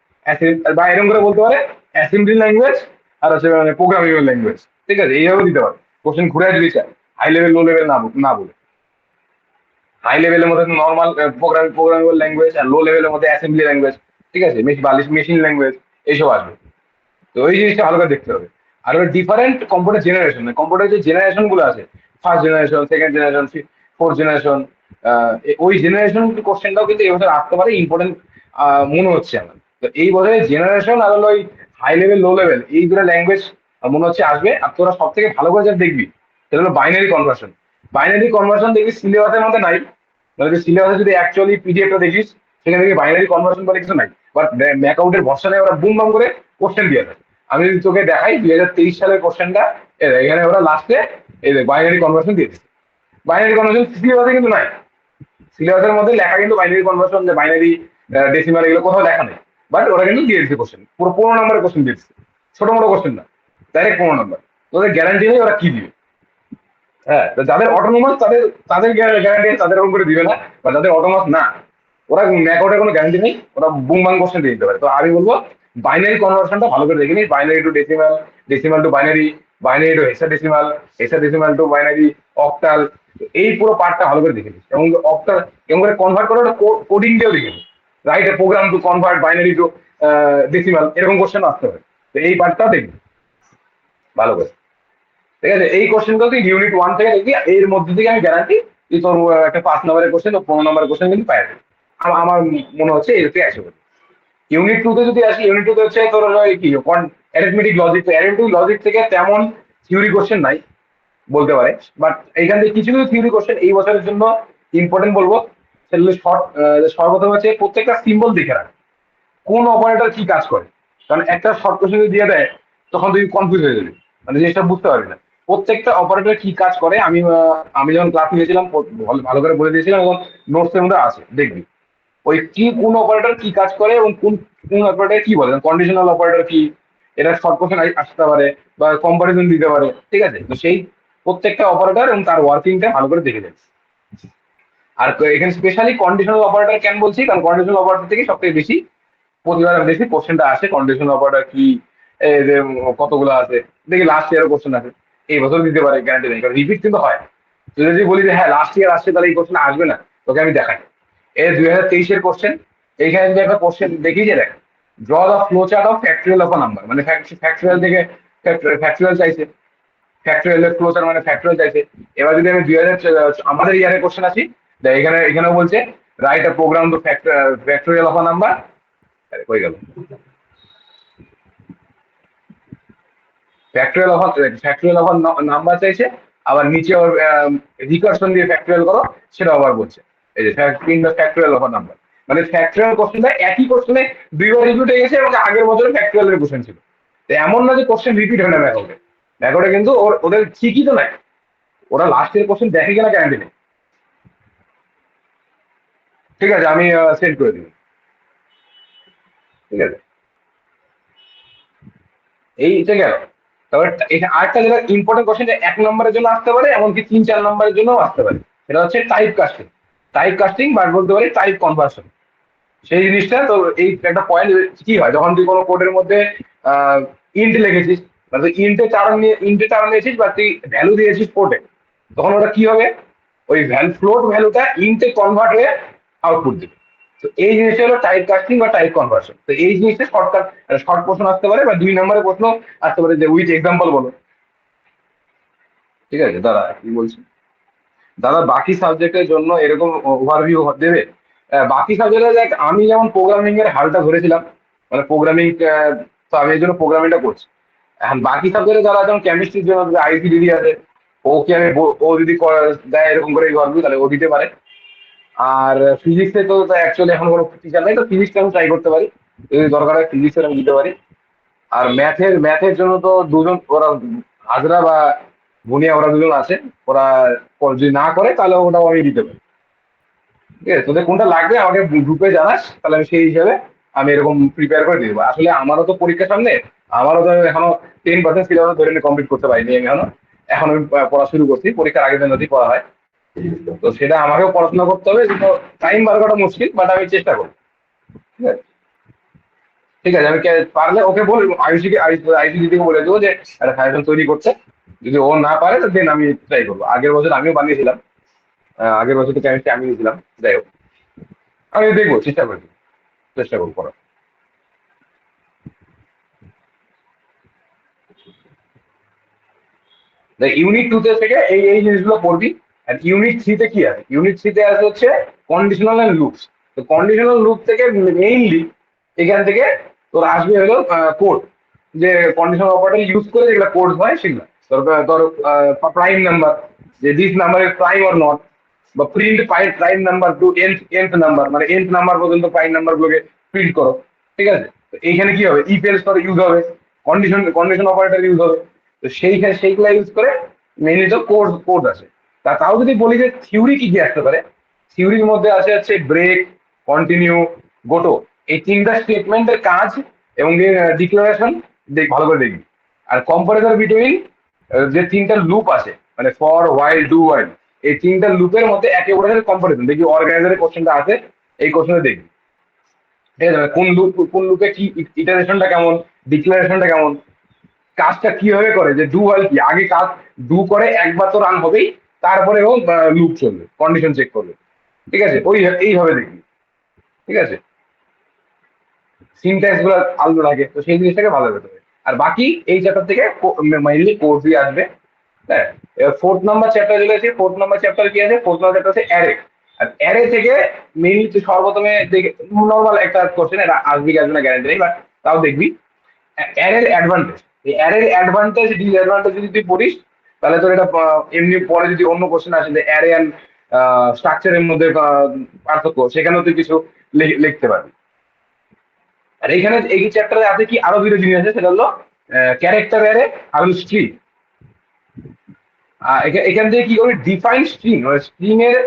বা এরকম করে বলতে পারে অ্যাসেম্বলি ল্যাঙ্গুয়েজ আর হচ্ছে মানে প্রোগ্রামিং ল্যাঙ্গুয়েজ, ঠিক আছে, এইভাবে দিতে পারে। কোশ্চেন ঘুরে যদি চায়, হাই লেভেল লো লেভেল না বলে, হাই লেভেলের মধ্যে নর্মাল প্রোগ্রামেবল ল্যাঙ্গুয়েজ, আর লো লেভেলের মধ্যে অ্যাসেম্বলি ল্যাঙ্গুয়েজ, ঠিক আছে, মেশিন ল্যাঙ্গুয়েজ, এইসব আসবে। তো ওই জিনিসটা ভালো করে দেখতে হবে। আর ওই ডিফারেন্ট কম্পিউটার জেনারেশন, কম্পিউটার যে জেনারেশন গুলো আছে, first generation, second generation, fourth generation, ওই জেনারেশন কোশ্চেনটাও কিন্তু এবছর আসতে পারে, ইম্পর্টেন্ট মনে হচ্ছে আমার। তো এই বছরে জেনারেশন আর হলো ওই হাই লেভেল লো লেভেল এই দুটো ল্যাঙ্গুয়েজ মনে হচ্ছে আসবে। আর তোরা সব থেকে ভালো করে যা দেখবি সেটা হলো বাইনারি কনভার্সন। বাইনারি কনভার্সন দেখবি সিলেবাসের মধ্যে নাই, মানে সিলেবাসে যদি অ্যাকচুয়ালি পিডিএফটা দেখিস সেখানে থেকে বাইনারি কনভার্সন বলে কিছু নাই, বাট ম্যাকআউটের ভরসা নেই, ওরা বুম বাম করে কোশ্চেন দিয়ে দেয়। আমি যদি তোকে দেখাই 2023 সালের কোশ্চেনটা, এখানে ওরা লাস্টে এই বাইনারি কনভার্সন দিয়ে দিচ্ছে। বাইনারি কনভার্সন সিলেবাসে কিন্তু নাই, সিলেবাসের মধ্যে লেখা কিন্তু বাইনারি কনভার্সন, যে বাইনারি ডেসিমাল এগুলো কোথাও লেখা নেই, বাট ওরা কিন্তু দিয়ে দিচ্ছে কোশ্চেন, পুরো 15 নম্বরের কোশ্চেন দিয়ে দিচ্ছে, ছোট মোটো কোশ্চেন না, ডাইরেক্ট 15 নম্বর। তোদের গ্যারান্টি নেই ওরা কি দিবে। হ্যাঁ, তো যাদের অটোনোমাস তাদের তাদের গ্যারান্টি তাদের ওরকম করে দিবে না, বা যাদের অটোনোমাস না ওরা ম্যাকআউটের কোনো গ্যারান্টি নেই, ওরা বুম বাং কোশ্চেন দিয়ে দিতে পারে। তো আমি বলবো বাইনারি কনভার্সনটা ভালো করে দেখে নিই, binary to decimal, decimal two binary, binary two hexadecimal, hexadecimal two binary, octal, এই পুরো পার্টটা ভালো করে দেখে নিস। এবং অক্টাল এরকম করে কনভার্ট করে ওটা কোডিং দিয়েও দেখে নিস, write a program to convert binary to decimal, এরকম কোশ্চেন আসতে হবে। তো এই পার্টটাও দেখবি ভালো করে, ঠিক আছে। এই কোশ্চেনগুলো তুই ইউনিট 1 থেকে দেখবি, এর মধ্যে থেকে আমি গ্যারান্টি তুই তোর একটা 5 নম্বরের কোশ্চেন ও 15 নম্বরের কোশ্চেন কিন্তু পাই যাবে। আমার মনে হচ্ছে এর থেকে আসবে। ইউনিট 2 তে যদি আসি, ইউনিট 2 তে হচ্ছে তোর হলো এই কি অ্যারিথমেটিক লজিক। তো অ্যারিথমেটিক লজিক থেকে তেমন থিওরি কোশ্চেন নাই বলতে পারে, বাট এইখান থেকে কিছু কিছু থিওরি কোশ্চেন এই বছরের জন্য ইম্পর্টেন্ট বলবো। সেগুলো সর্বপ্রথম হচ্ছে প্রত্যেকটা সিম্বল দেখে রাখ, কোন অপারেটর কি কাজ করে। কারণ একটা শর্ট কোশ্চেন যদি দিয়ে দেয় তখন তুই কনফিউজ হয়ে যাবি, মানে জিনিসটা বুঝতে পারবি না প্রত্যেকটা অপারেটর কি কাজ করে। আমি যখন ক্লাস নিয়েছিলাম ভালো করে বলে দিয়েছিলাম, এবং নোটস এর মধ্যে আছে দেখবি ওই কি কোন অপারেটর কি কাজ করে, এবং কোন কোন অপারেটর কি বলে, কন্ডিশনাল অপারেটর কি, এটা শর্ট কোশ্চেন আসতে পারে বা কম্পারিজন দিতে পারে, ঠিক আছে। তো সেই প্রত্যেকটা অপারেটর এবং তার ওয়ার্কিংটা ভালো করে দেখে যাচ্ছে। আর এখানে স্পেশালি কন্ডিশনাল অপারেটর কেন বলছি, কারণ কন্ডিশনাল অপারেটর থেকে সবথেকে বেশি প্রতিবার বেশি কোশ্চেনটা আসে। কন্ডিশনাল অপারেটর কি, এই যে কতগুলো আছে দেখি, লাস্ট ইয়ারও কোশ্চেন আছে, এই বছর দিতে পারে গ্যারান্টি নেই, কারণ রিপিট কিন্তু হয়। তুই যদি বলি যে হ্যাঁ লাস্ট ইয়ার আসছে তাহলে এই কোশ্চেন আসবে না, তোকে আমি দেখাই এই 2023-এর কোশ্চেন। এইখানে যদি একটা কোশ্চেন দেখি যে দেখ, draw the flow chart of factorial of a number, মানে ফ্যাক্টরিয়াল থেকে ফ্যাক্টরিয়াল চাইছে, ফ্যাক্টরিয়াল ফ্লো চার্ট মানে ফ্যাক্টরিয়াল চাইছে। এবার যদি আমি 2000 আমাদের ইয়ারের কোশ্চেন আসি, দেখ এখানেও বলছে write a program to factorial of a number, হয়ে গেল ফ্যাক্টরিয়াল অফ নাম্বার চাইছে। আবার নিচে ওর রিকার্সন দিয়ে ফ্যাক্টরিয়াল করো, সেটা আবার বলছে এই যে ফ্যাক্টরিয়াল অফ নাম্বার। মানে ফ্যাক্টরিয়াল কোশ্চেনটা একই কোশ্চেনে দুইবার রিপিট হয়ে গেছে, এবং আগের বছরে ফ্যাক্টরিয়ালের কোশ্চেন ছিল। তো এমন না যে কোশ্চেন রিপিট হয় না ম্যাকআউটে, ম্যাকআউটে কিন্তু ওদের ঠিকই তো নাই, ওরা লাস্টের কোশ্চেন দেখে কিনা গ্যারান্টি নেই। ঠিক আছে, আমি সেন্ড করে দিই, ঠিক আছে। এইটা গেল। তবে আরেকটা যেটা ইম্পর্টেন্ট কোশ্চেন, 1 নম্বরের জন্য আসতে পারে, এমনকি 3-4 নম্বরের জন্য আসতে পারে, সেটা হচ্ছে টাইপ কাস্টিং। টাইপ কাস্টিং বা বলতে পারি টাইপ কনভার্সন। সেই জিনিসটা তো এই একটা পয়েন্ট কি হয়, যখন তুই কোনো কোডের মধ্যে ইন্ট লিখেছিস, মানে ইন্টে টার্ম নিয়েছিস বা তুই ভ্যালু দিয়েছিস পোর্টে, তখন ওটা কি হবে, ওই ফ্লোট ভ্যালুটা ইন্টে কনভার্ট হয়ে আউটপুট দিবে। তো এই জিনিসটা হলো টাইপ কাস্টিং বা টাইপ কনভার্সন। তো এই জিনিসটা শর্ট প্রশ্ন আসতে পারে, বা 2 নম্বরের প্রশ্ন আসতে পারে, যে উইথ এক্সাম্পল বলো। ঠিক আছে দাদা, কি বলছি দাদা, বাকি সাবজেক্টের জন্য এরকম ওভারভিউ দেবে। বাকি সাবজেক্টে দেখ, আমি যেমন প্রোগ্রামিং এর হালটা ধরেছিলাম, মানে প্রোগ্রামিং, তো আমি এই জন্য প্রোগ্রামিংটা করছি। এখন বাকি সাবজেক্টে যারা যেমন কেমিস্ট্রির জন্য আইসি দিদি আছে, ওকে আমি ও যদি দেয় এরকম করে ওভারভিউ, তাহলে ও দিতে পারে। আর ফিজিক্সে তো অ্যাকচুয়ালি এখন কোনো টিচার নেই, তো ফিজিক্সটা আমি ট্রাই করতে পারি, যদি দরকার হয় ফিজিক্সের আমি দিতে পারি। আর ম্যাথের জন্য তো দুজন ওরা, হাজরা বা ভুনিয়া, ওরা দুজন আছে। ওরা যদি না করে তাহলে ওটাও আমি দিতে পারি। ঠিক আছে, তোদের কোনটা লাগবে আমাকে গ্রুপে জানাস, তাহলে আমি সেই হিসাবে আমি এরকম প্রিপেয়ার করে দিয়ে দেবো। আসলে আমারও তো পরীক্ষার সামনে, আমারও তো এখনো 10% সিলেবাস ধরে কমপ্লিট করতে পারিনি আমি এখনো। এখন আমি পড়া শুরু করছি, পরীক্ষার আগের দিন পড়া হয়। তো সেটা আমাকেও পড়াশোনা করতে হবে, কিন্তু টাইম বার করা মুশকিল, বাট আমি চেষ্টা করবো। ঠিক আছে। ঠিক আছে, আমি পারলে ওকে বল, আয়ুষীকে আয়ুষী দিদিকে বলে দেবো যে একটা সাজেশন তৈরি করতে। যদি ও না পারে তো দেন আমি ট্রাই করবো। আগের বছর আমিও বানিয়েছিলাম, আগের বছর তো কেমিস্ট্রি আমি দিয়েছিলাম। যাই হোক, আমি দেখবো, চেষ্টা করবো করার। ইউনিট টু তে থেকে এই এই জিনিসগুলো পড়বি। আর ইউনিট থ্রিতে কি আছে, ইউনিট থ্রিতে আছে হচ্ছে কন্ডিশনাল এন্ড লুপস। তো কন্ডিশনাল লুপ থেকে মেইনলি এখান থেকে তোর আসবে হলো কোড, যে কন্ডিশনাল অপারেটর ইউজ করে যেগুলো কোড হয় সেগুলো। তোর প্রাইম নাম্বার, যে this number is prime or not, বা print prime number to nth number, মানে nth নাম্বার পর্যন্ত প্রাইম নাম্বার গুলোকে প্রিন্ট করো। ঠিক আছে, তো এইখানে কি হবে, ইফ এলস তোর ইউজ হবে, কন্ডিশন অপারেটর ইউজ হবে। তো সেইগুলা ইউজ করে মেইনলি তো কোড আছে। তাও যদি বলি যে থিওরি কি কি আসতে পারে, থিওরির মধ্যে আছে হচ্ছে ব্রেক, কন্টিনিউ, গোটো, এই তিনটা স্টেটমেন্টের কাজ এবং ডিক্লারেশন ভালো করে দেখবি। আর কম্পারেটর বিটুইন যে তিনটা লুপ আছে, মানে ফর, হোয়াইল, ডু হোয়াইল, এই তিনটা লুপের মধ্যে একে অপরের কম্পারিজন দেখবি। অর্গানাইজারের কোশ্চেনটা আছে, এই কোশ্চেনটা দেখবি। ঠিক আছে, মানে কোন লুপে কি ইটারেশনটা কেমন, ডিক্লারেশনটা কেমন, কাজটা কিভাবে করে, যে ডু হোয়াইল কি, আগে কাজ ডু করে একবার তো রান হবেই, তারপরে ও লুপ চলবে, কন্ডিশন চেক করবে। ঠিক আছে, এইভাবে দেখবি। ঠিক আছে, সিনট্যাক্স গুলো আলাদা থাকে, তো সেই জিনিসটাকে ভালো হবে তোকে। আর বাকি এই চ্যাপ্টার থেকে মেইনলি কোর্সই আসবে। হ্যাঁ, এবার ফোর্থ নাম্বার চ্যাপ্টার চলে এসেছে। ফোর্থ নাম্বার চ্যাপ্টার কি আছে, ফোর্থ নাম্বার চ্যাপ্টার হচ্ছে অ্যারে। আর অ্যারে থেকে মেইনলি তুই সর্বপ্রথমে দেখে, নর্মাল একটা কোশ্চেন, এটা আসবে কি আসবে না গ্যারান্টি নেই, বাট তাও দেখবি অ্যারের অ্যাডভান্টেজ। এই অ্যারের অ্যাডভান্টেজ ডিসঅ্যাডভান্টেজ যদি তুই পড়িস, তাহলে তোর এটা এমনি পরে যদি অন্য কোশ্চেন আসে যে অ্যারে অ্যান্ড স্ট্রাকচারের মধ্যে পার্থক্য, সেখানেও তুই কিছু লিখতে পারবি। আর এইখানে এই চ্যাপ্টারে আছে কি আরো দুটো জিনিস আছে, সেটা হলো ক্যারেক্টার অ্যারে আর হলো স্ট্রিং। এখান থেকে কি করবি, ডিফাইন স্ট্রিং, মানে স্ট্রিং এর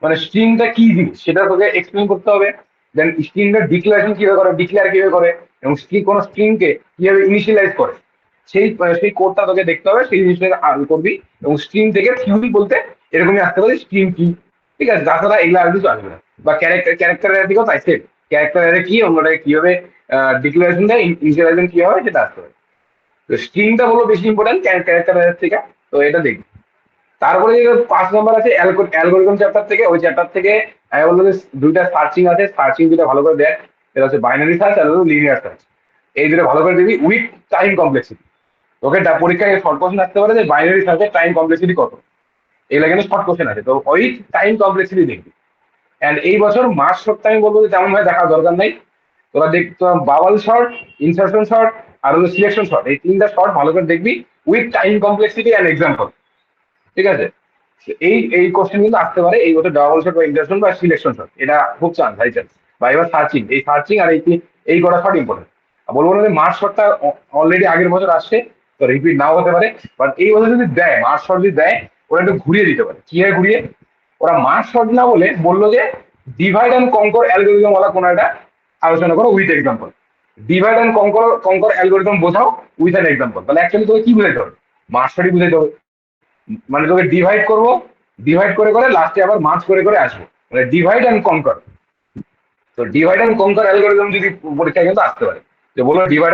মানে স্ট্রিংটা কি জিনিস সেটা তোকে এক্সপ্লেন করতে হবে। দেন স্ট্রিংটা ডিক্লারেশন কিভাবে করে, ডিক্লেয়ার কিভাবে করে, এবং কোন স্ট্রিংকে কিভাবে ইনিশিয়ালাইজ করে, সেই কোডটা তোকে দেখতে হবে, সেই জিনিসটা করবি। এবং স্ট্রিং থেকে থিওরি বলতে এরকমই আসতে পারে, স্ট্রিং কি। ঠিক আছে, তাছাড়া এগুলো আর কিছু আসবে না। বা ক্যারেক্টারের দিকেও তাই সেম, ক্যারেক্টার কি, অন্যটাকে কিভাবে ডিক্লারেশন দেয়, ইনিশিয়ালাইজেশন কি হবে, সেটা আসতে পারে। তো স্ট্রিংটা হলো বেশি ইম্পর্টেন্ট ক্যারেক্টারের থেকে, তো এটা দেখবি। তারপরে যে 5 নম্বর আছে অ্যালগোরিদম চ্যাপ্টার থেকে, ওই চ্যাপ্টার থেকে আমি বলবো যে দুইটা সার্চিং আছে, সার্চিং দুটা ভালো করে দেখ। সেটা হচ্ছে বাইনারি সার্চ আর লিনিয়ার সার্চ। এই দুটো ভালো করে দিবি উইথ টাইম কমপ্লেক্সিটি। ওকে পরীক্ষায় শর্ট কোশ্চেন আসতে পারে যে বাইনারি সার্চের টাইম কমপ্লেক্সিটি কত, এগুলো কিন্তু শর্ট কোশ্চেন আছে, তো ওই টাইম কমপ্লেক্সিটি দেখবি। অ্যান্ড এই বছর মাস শর্টটা আমি বলবো যে তেমন ভাবে দেখার দরকার নাই। তোরা তোরা বাওয়াল শর্ট, ইনসার্শন শর্ট আর হলো সিলেকশন শর্ট, এই তিনটা শর্ট ভালো করে দেখবি with time complexity and example. ঠিক আছে, এই কোশ্চেন কিন্তু আসতে পারে এই বছর ডাবল শট বা ইন্টারশন বা সিলেকশন শট, এটা খুব চান্স, হাই চান্স। বা এবার সার্চিং, এই সার্চিং আর এই কটা শট ইম্পর্টেন্ট। বলবো না যে মার্চ শটটা অলরেডি আগের বছর আসছে, তো রিপিট নাও হতে পারে, বাট এই বছর যদি দেয়, মার্চ শট যদি দেয়, ওরা একটু ঘুরিয়ে দিতে পারে। কি হয় ঘুরিয়ে, ওরা মার্চ শট না বলে বললো যে ডিভাইড অ্যান্ড কঙ্কর অ্যালগোরিদম ওরা কোনো একটা আলোচনা করো with example. Divide and conquer algorithm বোঝাও উইথ অ্যান এক্সাম্পল। তাহলে অ্যাকচুয়ালি তোকে কি বুঝাইতে হবে, মার্চ শটই বুঝাইতে হবে। মানে তোকে ডিভাইড করবো, ডিভাইড করে করে লাস্টে আবার মার্চ করে করে আসবো, মানে ডিভাইড অ্যান্ড কনকার। তো ডিভাইড অ্যান্ড কনকার অ্যালগোরিদম যদি পরীক্ষায় কিন্তু আসতে পারে, যে বলো ডিভাইড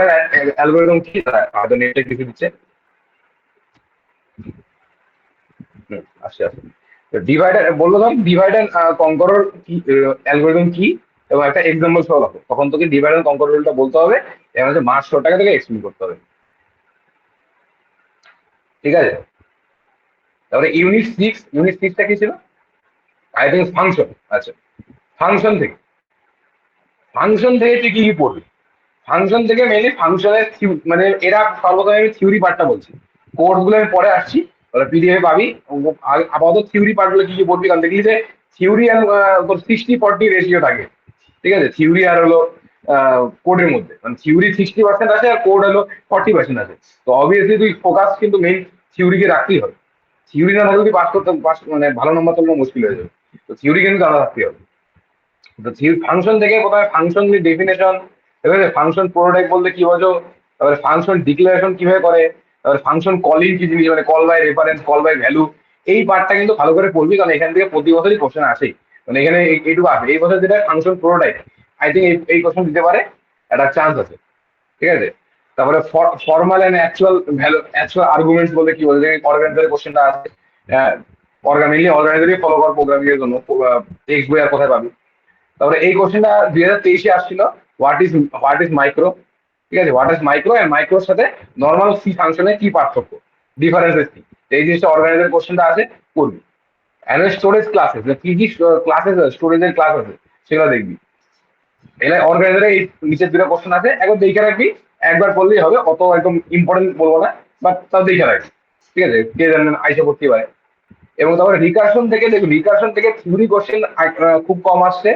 অ্যালগোরিদম কি, হয়তো নেটে কিছু দিচ্ছে। আসছে আসছে। তো ডিভাইড বললো ধর ডিভাইড অ্যান্ড কনকার কি অ্যালগোরিদম কি, এবং একটা এক্সাম্পল সহ রাখো, তখন তোকে ডিভাইড অ্যান্ড কনকার রুলটা বলতে হবে, এবং হচ্ছে মার্চ শোটাকে তোকে এক্সপ্লেন করতে হবে। ঠিক আছে, তারপরে ইউনিট সিক্সটা কি ছিল, আই থিঙ্ক ফাংশন। আচ্ছা, ফাংশন থেকে তুই কি কি পড়বি, ফাংশন থেকে মেনলি ফাংশনের মানে এরা সর্বপ্রথমে আমি থিওরি পার্টটা বলছি, কোর্স গুলো আমি পরে আসছি, ওরা পিডিএফ পাবি। আপাতত থিওরি পার্ট গুলো কি কি পড়বি, কারণ দেখলি যে থিওরি আর 60-40 রেশিও থাকে। ঠিক আছে, থিওরি আর হলো কোডের মধ্যে, মানে থিওরি 60% আছে আর কোড হলো 40% আছে। তো অবভিয়াসলি তুই ফোকাস কিন্তু মেইন থিওরিকে রাখতেই হবে। থিওরি না থাকলে তুই পাস মানে ভালো নম্বর তোলা মুশকিল হয়ে যাবে। তো থিওরি কিন্তু জানা থাকতে হবে। তো ফাংশন থেকে প্রথমে ফাংশন ডেফিনেশন, এবারে ফাংশন প্রোটোটাইপ বলতে কি বোঝো, তারপরে ফাংশন ডিক্লারেশন কিভাবে করে, তারপরে ফাংশন কলিং কি জিনিস, মানে call by reference, call by value. এই পার্টটা কিন্তু ভালো করে পড়বি, কারণ এখান থেকে প্রতি বছরই কোশ্চেন আসে, মানে এখানে এইটুকু আসে। এই বছর যেটা ফাংশন প্রোটোটাইপ, আই থিঙ্ক এই কোশ্চেন দিতে পারে, একটা চান্স আছে। ঠিক আছে। তারপরে formal and actual value, actual arguments বলতে কি বলছে, অর্গানাইজারের কোশ্চেনটা আছে, অর্গানাইজলি অর্গানাইজারই ফলো কর প্রোগ্রামিং এর জন্য, টেক্সট বই আর কোথায় পাবি। তারপরে এই কোশ্চেনটা 2023-এ আসছিল, হোয়াট ইজ মাইক্রো, ঠিক আছে, হোয়াট ইজ মাইক্রো এন্ড মাইক্রোর সাথে নর্মাল সি ফাংশনের কি পার্থক্য, ডিফারেন্সেস কি, এই জিনিসটা অর্গানাইজার কোশ্চেনটা আছে, করবি। এন্ড স্টোরেজ ক্লাসেস, কি কি ক্লাসেস স্টোরেজের ক্লাস আছে সেগুলো দেখবি। এখানে অর্গানাইজারে এই নিচের দুটো কোশ্চেন আছে, একবার দেখে রাখবি, একবার করলেই হবে, অত একদম ইম্পর্টেন্ট বলবো না, বাট তাও দেখে রাখবি, ঠিক আছে, কে জানেন আইসা পড়তে পারে। এবং তারপরে রিকার্শন থেকে দেখুন, রিকার্শন থেকে থিওরি কোশ্চেন খুব কম আসছে।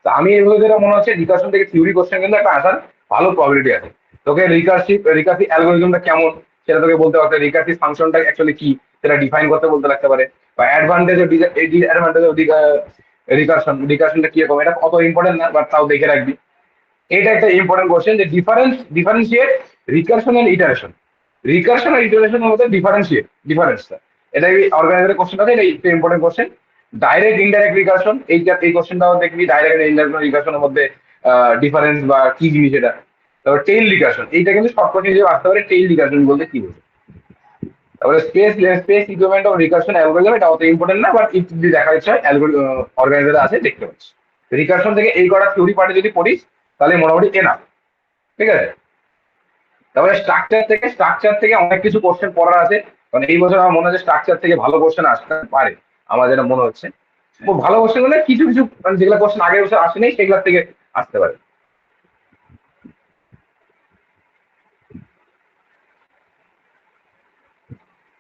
তো আমি এগুলো যেটা মনে হচ্ছে রিকার্শন থেকে থিওরি কোশ্চেন কিন্তু একটা আসার ভালো প্রবাবিলিটি আছে। তোকে রিকার্সিভ অ্যালগোরিদমটা কেমন সেটা তোকে বলতে পারতে, রিকার্সিভ ফাংশনটা অ্যাকচুয়ালি কি সেটা ডিফাইন করতে বলতে লাগতে পারে, বা অ্যাডভান্টেজ ও ডিসঅ্যাডভান্টেজ অফ রিকার্শনটা কি রকম, এটা অত ইম্পর্টেন্ট না, বাট তাও দেখে রাখবি। এটা একটা ইম্পর্টেন্ট কোশ্চেন যে differentiate recursion and iteration, recursion আর ইটারেশনের মধ্যে ডিফারেন্সটা, এটাই অর্গানাইজারের কোশ্চেন আছে, এটা একটা important question. Direct indirect recursion, এই কোশ্চেনটাও দেখবি, ডাইরেক্ট ইনডাইরেক্ট রিকারশনের মধ্যে ডিফারেন্স বা কি জিনিস এটা। তারপর টেইল রিকারশন, এইটা কিন্তু শর্ট কোশ্চেন হিসেবে আসতে পারে, টেইল রিকারশন বলতে কি বোঝে। তারপরে space equivalent of recursion algorithm, এটা অত ইম্পর্টেন্ট না, বাট যদি দেখার ইচ্ছা হয় অর্গানাইজারে আছে, দেখতে পাচ্ছি। রিকারশন থেকে এই কটা থিওরি পার্টে যদি পড়িস তাহলে মোটামুটি এনাফ, ঠিক আছে। তারপরে স্ট্রাকচার থেকে অনেক কিছু কোশ্চেন পড়ার আছে, কারণ এই বছর আমার মনে হচ্ছে স্ট্রাকচার থেকে ভালো কোশ্চেন আসতে পারে, আমার যেটা মনে হচ্ছে। খুব ভালো কোশ্চেন মানে কিছু কিছু মানে যেগুলো কোশ্চেন আগের বছর আসেনি সেগুলোর থেকে আসতে পারে।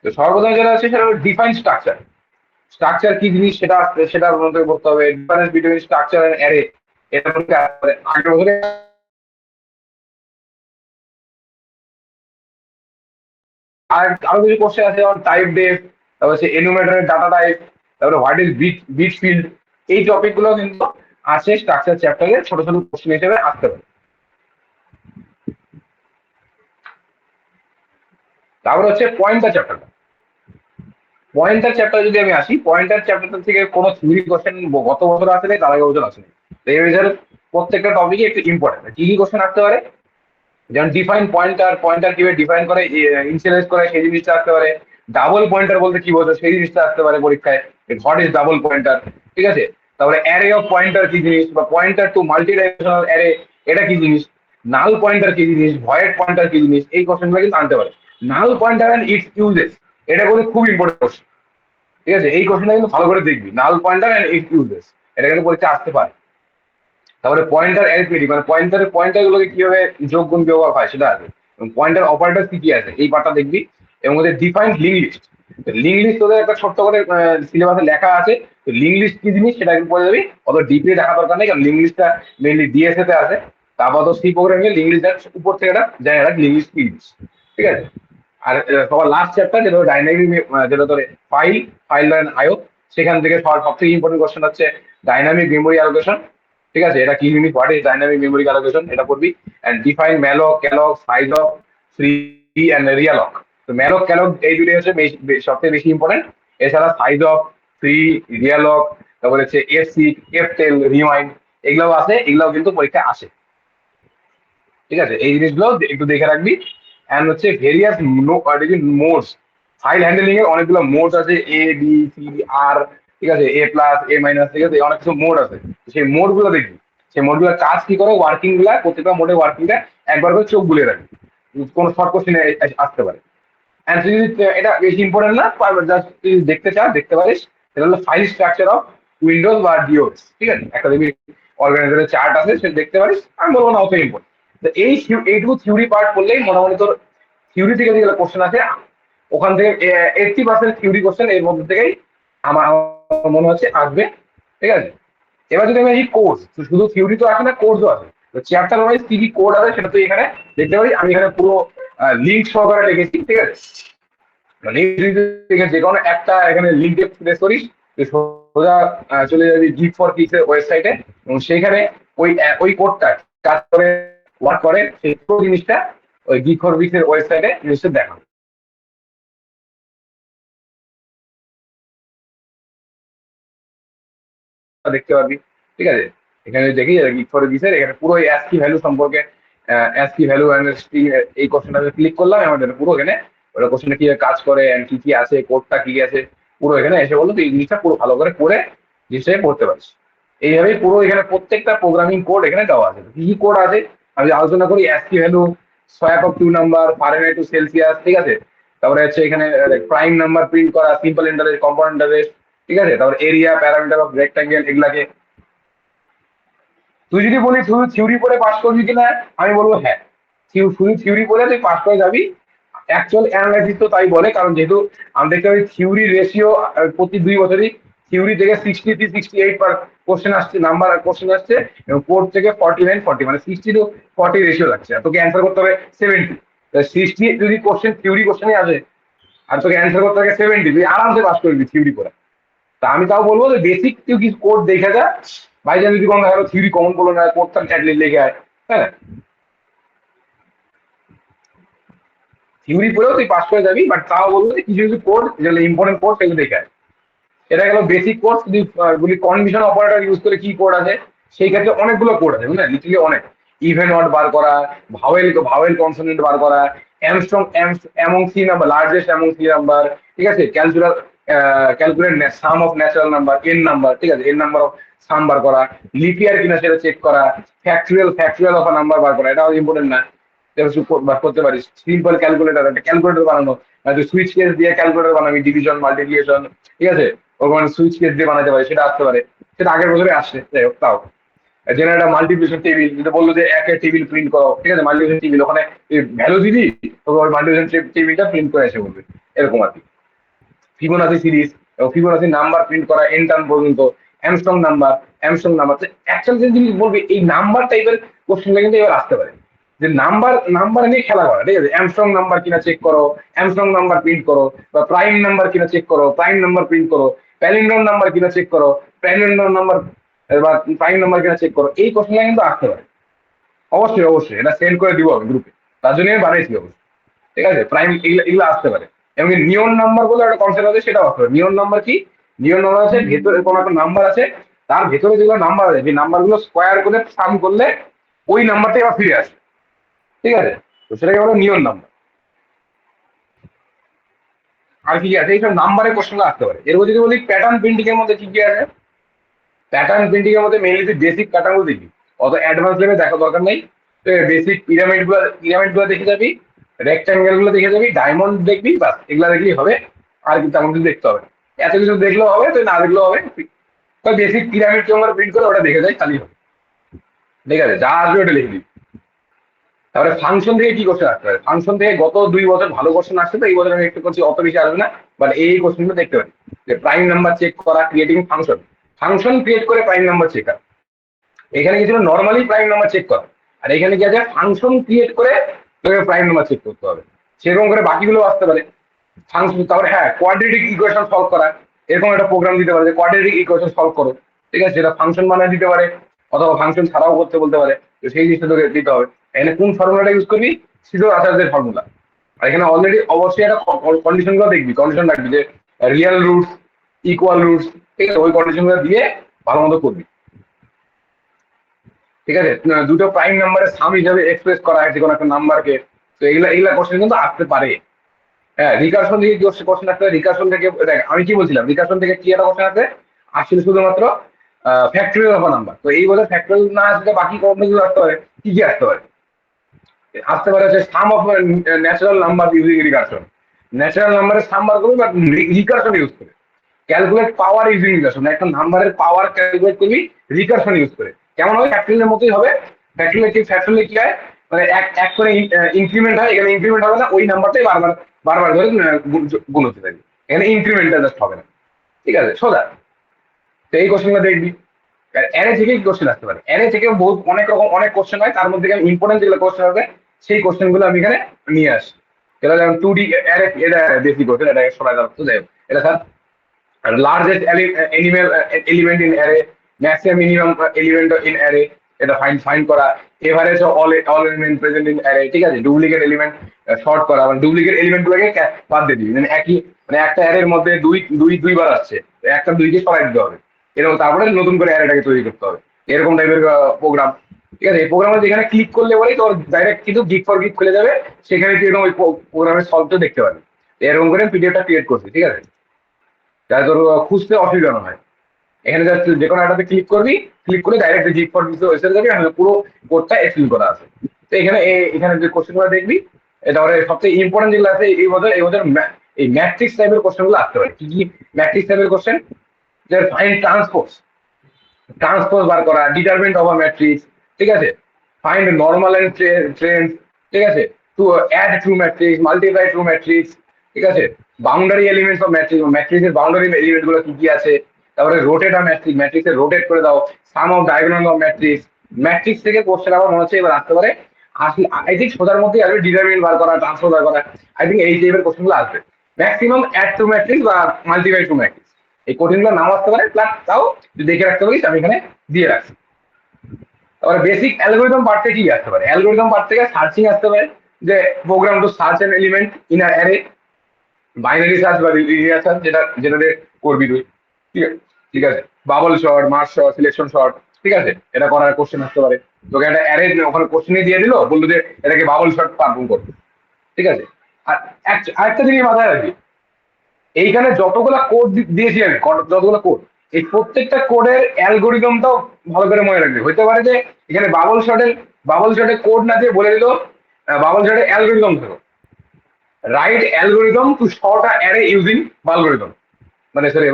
তো সর্বপ্রথম যেটা আছে সেটা হলো ডিফাইন স্ট্রাকচার, স্ট্রাকচার কি জিনিস সেটা সেটা মনে করতে হবে, difference between structure and array, এটা মধ্যে আগের বছরে। আর আরো কিছু কোশ্চেন আছে, যেমন টাইপ ডেফ, তারপর হচ্ছে এনুমেটরের ডাটা টাইপ, তারপরে হোয়াট ইজ বিট ফিল্ড, এই টপিক গুলো কিন্তু আছে স্ট্রাকচার চ্যাপ্টারে, ছোট ছোট কোশ্চেন হিসেবে আসতে পারে। তারপরে হচ্ছে পয়েন্টার চ্যাপ্টারটা, পয়েন্টার চ্যাপ্টার যদি আমি আসি, পয়েন্টার চ্যাপ্টার থেকে কোনো থিওরি কোশ্চেন গত বছর আসেনি, তার আগে বছর আসেনি। তো এই বছর প্রত্যেকটা টপিকে একটু ইম্পর্টেন্ট, কি কি কোশ্চেন আসতে পারে, যেমন ডিফাইন পয়েন্টার, পয়েন্টার কিভাবে ডিফাইন করে, ইনিশিয়ালাইজ করে, সেই জিনিসটা আসতে পারে। ডাবল পয়েন্টার বলতে কি বোঝো সেই জিনিসটা আসতে পারে পরীক্ষায়, হোয়াট ইজ ডাবল পয়েন্টার, ঠিক আছে। তারপরে অ্যারে অফ পয়েন্টার কি জিনিস, বা pointer two multi dimensional array, এটা কি জিনিস, নাল পয়েন্টার কি জিনিস, ভয়েড পয়েন্টার কি জিনিস, এই কোশ্চেনগুলো কিন্তু আনতে পারে। নাল পয়েন্টার এন্ড ইটস ইউজেস, এটা কিন্তু খুব ইম্পর্টেন্ট কোশ্চেন, ঠিক আছে, এই কোশ্চেনটা কিন্তু ভালো করে দেখবি, নাল পয়েন্টার এন্ড ইটস ইউজেস, এটা কিন্তু পরীক্ষা আসতে পারে। তারপরে পয়েন্টার অ্যারিথমেটিক, মানে পয়েন্টার গুলোকে কিভাবে যোগ গুণ বিয়োগ হয় সেটা আছে, এবং পয়েন্টার অপারেটর কি কি আছে এই পার্টটা দেখবি। এবং ওদের defined link list, link list তোদের একটা ছোট্ট করে সিলেবাসে লেখা আছে, তো লিঙ্ক লিস্ট কি জিনিস সেটা একটু পড়ে যাবি, অত ডিপলি দেখা দরকার নেই, কারণ লিঙ্ক লিস্টটা মেনলি ডিএসএ তে আছে। তারপর তো সি প্রোগ্রামিং এর লিঙ্ক লিস্ট উপর থেকে এটা জানি না লিঙ্ক লিস্ট কি জিনিস, ঠিক আছে। আর সবার লাস্ট চ্যাপ্টার যেটা ডাইনামিক, যেটা তোর ফাইল ফাইল লাইন আয়ো, সেখান থেকে সব থেকে ইম্পর্টেন্ট কোশ্চেন হচ্ছে ডাইনামিক মেমোরি অ্যালোকেশন, ঠিক আছে, এটা কি জিনিস, what is dynamic memory allocation, এটা পড়বি। And define malloc calloc size of free and realloc. তো ম্যালক ক্যালক এই দুটোই হচ্ছে সবথেকে বেশি ইম্পর্টেন্ট। এছাড়া সাইজ অফ ফ্রি, রিয়ালক, তারপরে হচ্ছে এফ সি, এফ টেল, রিমাইন্ড, এগুলোও আছে, এগুলোও কিন্তু পরীক্ষায় আসে, ঠিক আছে, এই জিনিসগুলো একটু দেখে রাখবি। এন্ড হচ্ছে ভেরিয়াস মোডস, ফাইল হ্যান্ডেলিং এর অনেকগুলো মোড আছে, এ বি সি আর, ঠিক আছে, এ প্লাস এ মাইনাস, ঠিক আছে, অনেক কিছু মোড আছে, সেই মোড গুলো দেখবি, সেই মোড গুলো কাজ কি করে, ওয়ার্কিং গুলা, প্রত্যেকটা মোডের ওয়ার্কিংটা একবার করে চোখ বুলিয়ে রাখবি, কোনো শর্ট কোশ্চেনে আসতে পারে। এন্ড তুই যদি এটা বেশি ইম্পর্টেন্ট না, জাস্ট তুই দেখতে চাস দেখতে পারিস, এটা হলো ফাইল স্ট্রাকচার অফ উইন্ডোজ বা ডিওস, ঠিক আছে, একটা দেখবি অর্গানাইজারের চার্ট আছে সেটা দেখতে পারিস, আমি বলবো না অত ইম্পর্টেন্ট। তো এইটুকু থিওরি পার্ট করলেই মোটামুটি তোর থিওরি থেকে যেগুলো কোশ্চেন আছে, ওখান থেকে 80% থিওরি কোশ্চেন এর মধ্যে থেকেই আমার মনে হচ্ছে আসবে, ঠিক আছে। এবার যদি আমি এই কোর্স, শুধু থিওরি তো আসে না, কোর্সও আছে, তো চ্যাপ্টার ওয়াইজ কি কি কোড আছে সেটা তুই এখানে দেখতে পারিস, আমি এখানে পুরো লিঙ্ক সহকারে লিখেছি, ঠিক আছে। মানে যে কোনো একটা এখানে লিঙ্কে প্রেস করিস, তুই সোজা চলে যাবি গিগ ফর কিক্স এর ওয়েবসাইটে, এবং সেইখানে ওই কোডটা কাজ করে ওয়ার্ক করে সেই পুরো জিনিসটা ওই গিগ ফর কিক্স এর ওয়েবসাইটে জিনিসটা দেখা দেখতে পারবি, ঠিক আছে। এখানে দেখি গিগ ফর কিক্স এর এখানে পুরো অ্যাসকি ভ্যালু সম্পর্কে অ্যাসকি ভ্যালু অ্যান্ড স্ট্রিং, এই কোশ্চেনটা ক্লিক করলাম, আমাদের পুরো এখানে ওটা কোশ্চেনে কি কাজ করে and কি কি আছে, কোডটা কি আছে, পুরো এখানে এসে বললো তুই এই জিনিসটা পুরো ভালো করে পড়ে জিনিসটাকে পড়তে পারিস। এইভাবেই পুরো এখানে প্রত্যেকটা প্রোগ্রামিং কোড এখানে দেওয়া আছে। কি কি কোড আছে আমি যদি আলোচনা করি, ASCII value, swap of two number, Fahrenheit to Celsius, ঠিক আছে। তারপরে হচ্ছে এখানে প্রাইম নাম্বার প্রিন্ট করা, সিম্পল ইন্টারেস্ট, কম্পাউন্ড ইন্টারেস্ট, ঠিক আছে। তারপরে এরিয়া, প্যারামিটার অফ রেক্টাঙ্গেল, এগুলাকে তুই যদি বলি শুধু থিওরি পড়ে পাস করবি কিনা, আমি বলবো হ্যাঁ, শুধু থিওরি পড়ে তুই পাস করে যাবি। অ্যাকচুয়াল অ্যানালাইসিস তো তাই বলে, কারণ যেহেতু আমি দেখতে পাই থিওরি রেশিও প্রতি 2 বছরই থিওরি থেকে 63-68 পার কোশ্চেন আসছে, নাম্বার কোশ্চেন আসছে, এবং কোর্ট থেকে 49-40, মানে 60-40 রেশিও লাগছে, আর তোকে অ্যান্সার করতে হবে 70। 60 যদি কোশ্চেন থিওরি কোশ্চেনই আসে আর তোকে অ্যান্সার করতে হবে 70, তুই আরামসে পাস করবি থিওরি পড়ে। তা আমি তাও বলবো যে বেসিক তুই কিছু কোড দেখে যা, বাই চান্স যদি কোনো ধরো থিওরি কমন পড়লো না, কোডটা অ্যাটলিস্ট লিখে আয়, হ্যাঁ। থিওরি পড়েও তুই পাস করে যাবি, বাট তাও বলবো যে কিছু কিছু কোড যেগুলো ইম্পর্টেন্ট কোড সেগুলো দেখে আয়। এটা গেল বেসিক কোড। যদি বলি কন্ডিশন অপারেটর ইউজ করে কি কোড আছে, সেই ক্ষেত্রে অনেকগুলো কোড আছে, বুঝলেন, লিটারালি অনেক। ইভেন ওয়ার্ড বার করা, ভাওয়েল ভাওয়েল কনসোনেন্ট বার করা, Armstrong among C number, largest among C number, ঠিক আছে। Calculate sum of natural number, N number, ঠিক আছে, এন নাম্বার অফ সাম বার করা, লিপিয়ার কিনা সেটা চেক করা, ফ্যাক্টুয়াল অফ নাম্বার বার করা, এটাও ইম্পর্টেন্ট না, করতে পারিস। সিম্পল ক্যালকুলেটর, একটা ক্যালকুলেটর বানানো, তুই সুইচ কেস দিয়ে ক্যালকুলেটর বানাবি, ডিভিশন, মাল্টিপ্লিকেশন, ঠিক আছে, ওখানে সুইচ কেস দিয়ে বানাতে পারে, সেটা আসতে পারে, সেটা আগের বছরে আসছে, যাই হোক। তাও যেন একটা মাল্টিপ্লিকেশন টেবিল, যেটা বললো যে একের টেবিল প্রিন্ট করো, ঠিক আছে, মাল্টিপ্লিকেশন টেবিল, ওখানে ভ্যালু দিবি, তবে ওই মাল্টিপ্লিকেশন টেবিলটা প্রিন্ট করে এসে বলবে, এরকম আর কি। ফিবোনাসি সিরিজ এবং ফিবোনাসি নাম্বার প্রিন্ট করা এন টার্ম পর্যন্ত, অ্যামস্ট্রং নাম্বার অ্যাকচুয়াল যে জিনিস বলবি, এই নাম্বার টাইপের কোশ্চেনটা কিন্তু এবার আসতে পারে, যে নাম্বার নিয়ে খেলা করা, ঠিক আছে। অ্যামস্ট্রং নাম্বার কিনা চেক করো, অ্যামস্ট্রং নাম্বার প্রিন্ট করো, বা প্রাইম নাম্বার কিনা চেক করো, প্রাইম নাম্বার প্রিন্ট করো, প্যালিন্ড্রোম নাম্বার কিনা চেক করো, প্যালিন্ড্রোম নাম্বার বা প্রাইম নাম্বার কিনা চেক করো, এই কোশ্চেনটা কিন্তু আসতে পারে। অবশ্যই অবশ্যই এটা সেন্ড করে দিব আমি গ্রুপে, তার জন্য আমি বানিয়েছি অবশ্যই, ঠিক আছে। প্রাইম এগুলো এগুলো আসতে পারে। এবং নিয়ন নাম্বার বলে একটা কনসেপ্ট আছে, সেটাও আসতে পারে। নিয়ন নাম্বার কি? নিয়ন নাম্বার আছে ভেতরে কোনো একটা নাম্বার আছে, তার ভেতরে যেগুলো নাম্বার আছে সেই নাম্বারগুলো স্কোয়ার করে সাম করলে ওই নাম্বারটাই আবার ফিরে আসে, ঠিক আছে। তো সেটাকে বলে নিয়ন নাম্বার। আর কি আছে, এইসব নাম্বারের কোশ্চেন আসতে পারে। এরপর যদি বলি প্যাটার্ন প্রিন্টিং এর মধ্যে কি কি আছে, প্যাটার্ন প্রিন্টিং এর মধ্যে মেইনলি তুই বেসিক প্যাটার্ন গুলো দেখবি, অত অ্যাডভান্স লেভেলে দেখা দরকার নেই। বেসিক পিরামিড গুলো দেখে যাবি, রেক্টাঙ্গেল গুলো দেখে যাবি, ডায়মন্ড দেখবি, বাস এগুলা দেখলেই হবে। আর কি তেমন কিছু দেখতে হবে না। এত কিছু দেখলেও হবে, তুই না দেখলেও হবে, বেসিক পিরামিড কেমন প্রিন্ট করে ওটা দেখে যাই খালি হবে, ঠিক আছে। যা আসবে ওটা লিখে দিবি। তারপরে ফাংশন থেকে কি কোশ্চেন আসতে পারে, ফাংশন থেকে গত 2 বছর ভালো কোশ্চেন আসছে, তো এই বছর আমি একটু করছি, অত বেশি আসবে না, বাট এই কোশ্চেনগুলো দেখতে পারি। যে প্রাইম নাম্বার চেক করা, ক্রিয়েটিং ফাংশন, ফাংশন ক্রিয়েট করে প্রাইম নাম্বার চেক করা। এখানে কি ছিল নর্মালি প্রাইম নাম্বার চেক করা, আর এখানে কি আছে ফাংশন ক্রিয়েট করে তোকে প্রাইম নাম্বার চেক করতে হবে। সেরকম করে বাকিগুলো আসতে পারে ফাংশন। তারপরে হ্যাঁ, কোয়াড্রেটিক ইকুয়েশন সলভ করা, এরকম একটা প্রোগ্রাম দিতে পারে যে কোয়াড্রেটিক ইকুয়েশন সলভ করো, ঠিক আছে, সেটা ফাংশন বানায় দিতে পারে, অথবা ফাংশন ছাড়াও করতে বলতে পারে। তো সেই জিনিসটা তোকে দিতে হবে। এখানে কোন ফর্মুলাটা ইউজ করবি, সিধু আচার্যের ফর্মুলা। আর এখানে অলরেডি অবশ্যই একটা কন্ডিশন গুলো দেখবি, কন্ডিশন রাখবি যে রিয়েল রুটস, ইকুয়াল রুটস, ঠিক আছে, ওই কন্ডিশন গুলো দিয়ে ভালো মতো করবি, ঠিক আছে। দুটো প্রাইম নাম্বারের সাম হিসাবে এক্সপ্রেস করা হয়েছে কোনো একটা নাম্বারকে। তো এগুলা কোশ্চেন কিন্তু আসতে পারে। হ্যাঁ, রিকার্শন থেকে কি কোশ্চেন আসতে পারে, রিকার্শন থেকে দেখ আমি কি বলছিলাম, রিকার্শন থেকে কি একটা কোশ্চেন আছে আসলে শুধুমাত্র ফ্যাক্টরিয়াল অফ নাম্বার। তো এই বছর ফ্যাক্টরিয়াল না আসলে বাকি কোনগুলো আসতে পারে, কি কি আসতে পারে, আসতে পারে হচ্ছে sum of natural number using recursion, natural নাম্বারের সাম বার করবে, বাট রিকার্শন ইউজ করে। ক্যালকুলেট পাওয়ার ইউজিং রিকার্শন, একটা নাম্বারের পাওয়ার ক্যালকুলেট করবি রিকার্শন ইউজ করে। কেমন হবে, ফ্যাক্টরিয়ালের মতোই হবে। ফ্যাক্টরিয়াল কি হয়, মানে এক এক করে ইনক্রিমেন্ট হয়, এখানে ইনক্রিমেন্ট হবে না, ওই নাম্বারটাই বারবার বারবার ধরে গুণ হতে থাকবে, এখানে ইনক্রিমেন্টটা জাস্ট হবে না, ঠিক আছে, সোজা। তো এই কোশ্চেনগুলো দেখবি। অ্যারে থেকে কি কোশ্চেন আসতে পারে, অ্যারে থেকে বহুত অনেক রকম অনেক কোশ্চেন হয়, তার মধ্যে ইম্পর্টেন্ট যেগুলো কোশ্চেন হবে সেই কোশ্চেন গুলো আমি এখানে নিয়ে আসি। এটা যেমন 2D অ্যারে, এটা বেসিক কোশ্চেন, এটা সবাই জানতো, যাই হোক এটা স্যার। আর largest animal element in array, maximum minimum element in array, এটা ফাইন্ড করা। Average all element present in array, ঠিক আছে। ডুপ্লিকেট এলিমেন্ট শর্ট করা, মানে ডুপ্লিকেট এলিমেন্ট গুলোকে বাদ দিয়ে দিবি, মানে একই, মানে একটা অ্যারের মধ্যে দুইবার আসছে, একটা দুইকে সরাই দিতে হবে, এরকম। তারপরে নতুন করে অ্যারেটাকে তৈরি করতে হবে, এরকম টাইপের প্রোগ্রাম। ঠিক আছে? এই প্রোগ্রামে যেখানে ক্লিক করলে পরেই তোর ডাইরেক্ট কিন্তু গিগ ফর গিগ খুলে যাবে, সেখানে তুই এরকম ওই প্রোগ্রামের সলভটা দেখতে পারবি। এরকম করে পিডিএফটা ক্রিয়েট করছি, ঠিক আছে? যাতে তোর খুঁজতে অসুবিধা না হয়। এখানে জাস্ট যে কোনো একটাতে ক্লিক করবি, ক্লিক করলে ডাইরেক্ট গিগ ফর গিগ ওয়েবসাইটে যাবি, এখানে পুরো কোডটা এক্সপ্লেন করা আছে। তো এখানে এখানে যে কোশ্চেনগুলো দেখবি, এটা সবচেয়ে ইম্পর্টেন্ট যেগুলো আছে এই বছর এই ম্যাট্রিক্স টাইপের কোশ্চেনগুলো আসতে পারে। কি কি ম্যাট্রিক্স টাইপের কোশ্চেন? যে ফাইন্ড ট্রান্সপোজ, ট্রান্সপোজ বার করা, ডিটারমিনেন্ট অফ আ ম্যাট্রিক্স, ঠিক আছে? ফাইন্ড নর্মাল এন্ড ট্রেন্ড, ঠিক আছে? To add two matrix, multiply two matrix, ঠিক আছে? বাউন্ডারি এলিমেন্টস অফ ম্যাট্রিক্স, ম্যাট্রিক্সের বাউন্ডারি এলিমেন্ট গুলো কি কি আছে, তারপরে রোটেট আ ম্যাট্রিক্স, ম্যাট্রিক্সে রোটেট করে দাও, sum of diagonal of matrix. Matrix থেকে কোশ্চেন আমার মনে হচ্ছে এবার আসতে পারে। আই থিঙ্ক সোজার মধ্যে আসবে ডিটারমিনেন্ট বার করা, ট্রান্সপোজ বার করা। আই থিঙ্ক এই টাইপের কোশ্চেন গুলো আসবে ম্যাক্সিমাম। অ্যাড টু ম্যাট্রিক্স বা মাল্টিপ্লাই টু ম্যাট্রিক্স, এই কঠিনগুলো নাম আসতে পারে। প্লাস তাও যদি দেখে রাখতে পারিস, আমি এখানে দিয়ে রাখছি। তারপরে বেসিক অ্যালগোরিদম পার্ট থেকে কি আসতে পারে? অ্যালগোরিদম পার্ট থেকে সার্চিং আসতে পারে, যে program to search an element in a array, binary search বা লিনিয়ার সার্চ, যেটাতে করবি তুই, ঠিক আছে? ঠিক আছে, bubble sort, merge sort, selection sort, ঠিক আছে? এটা করার কোশ্চেন আসতে পারে। তোকে একটা অ্যারে ওখানে কোশ্চেনই দিয়ে দিল, বললো যে এটাকে বাবল শর্ট পারফর্ম করবে, ঠিক আছে? আর আরেকটা জিনিস মাথায় রাখবি, এইখানে যতগুলা কোড দিয়েছি আমি, যতগুলো কোড, এই প্রত্যেকটা কোডের অ্যালগোরিদমটাও ভালো করে মনে রাখবে। হতে পারে যে এখানে বাবল শটের কোড না দিয়ে বলে দিল বাবল শটের অ্যালগোরিদম ছিল, right algorithm to short a array using বালগোরিদম, মানে সরি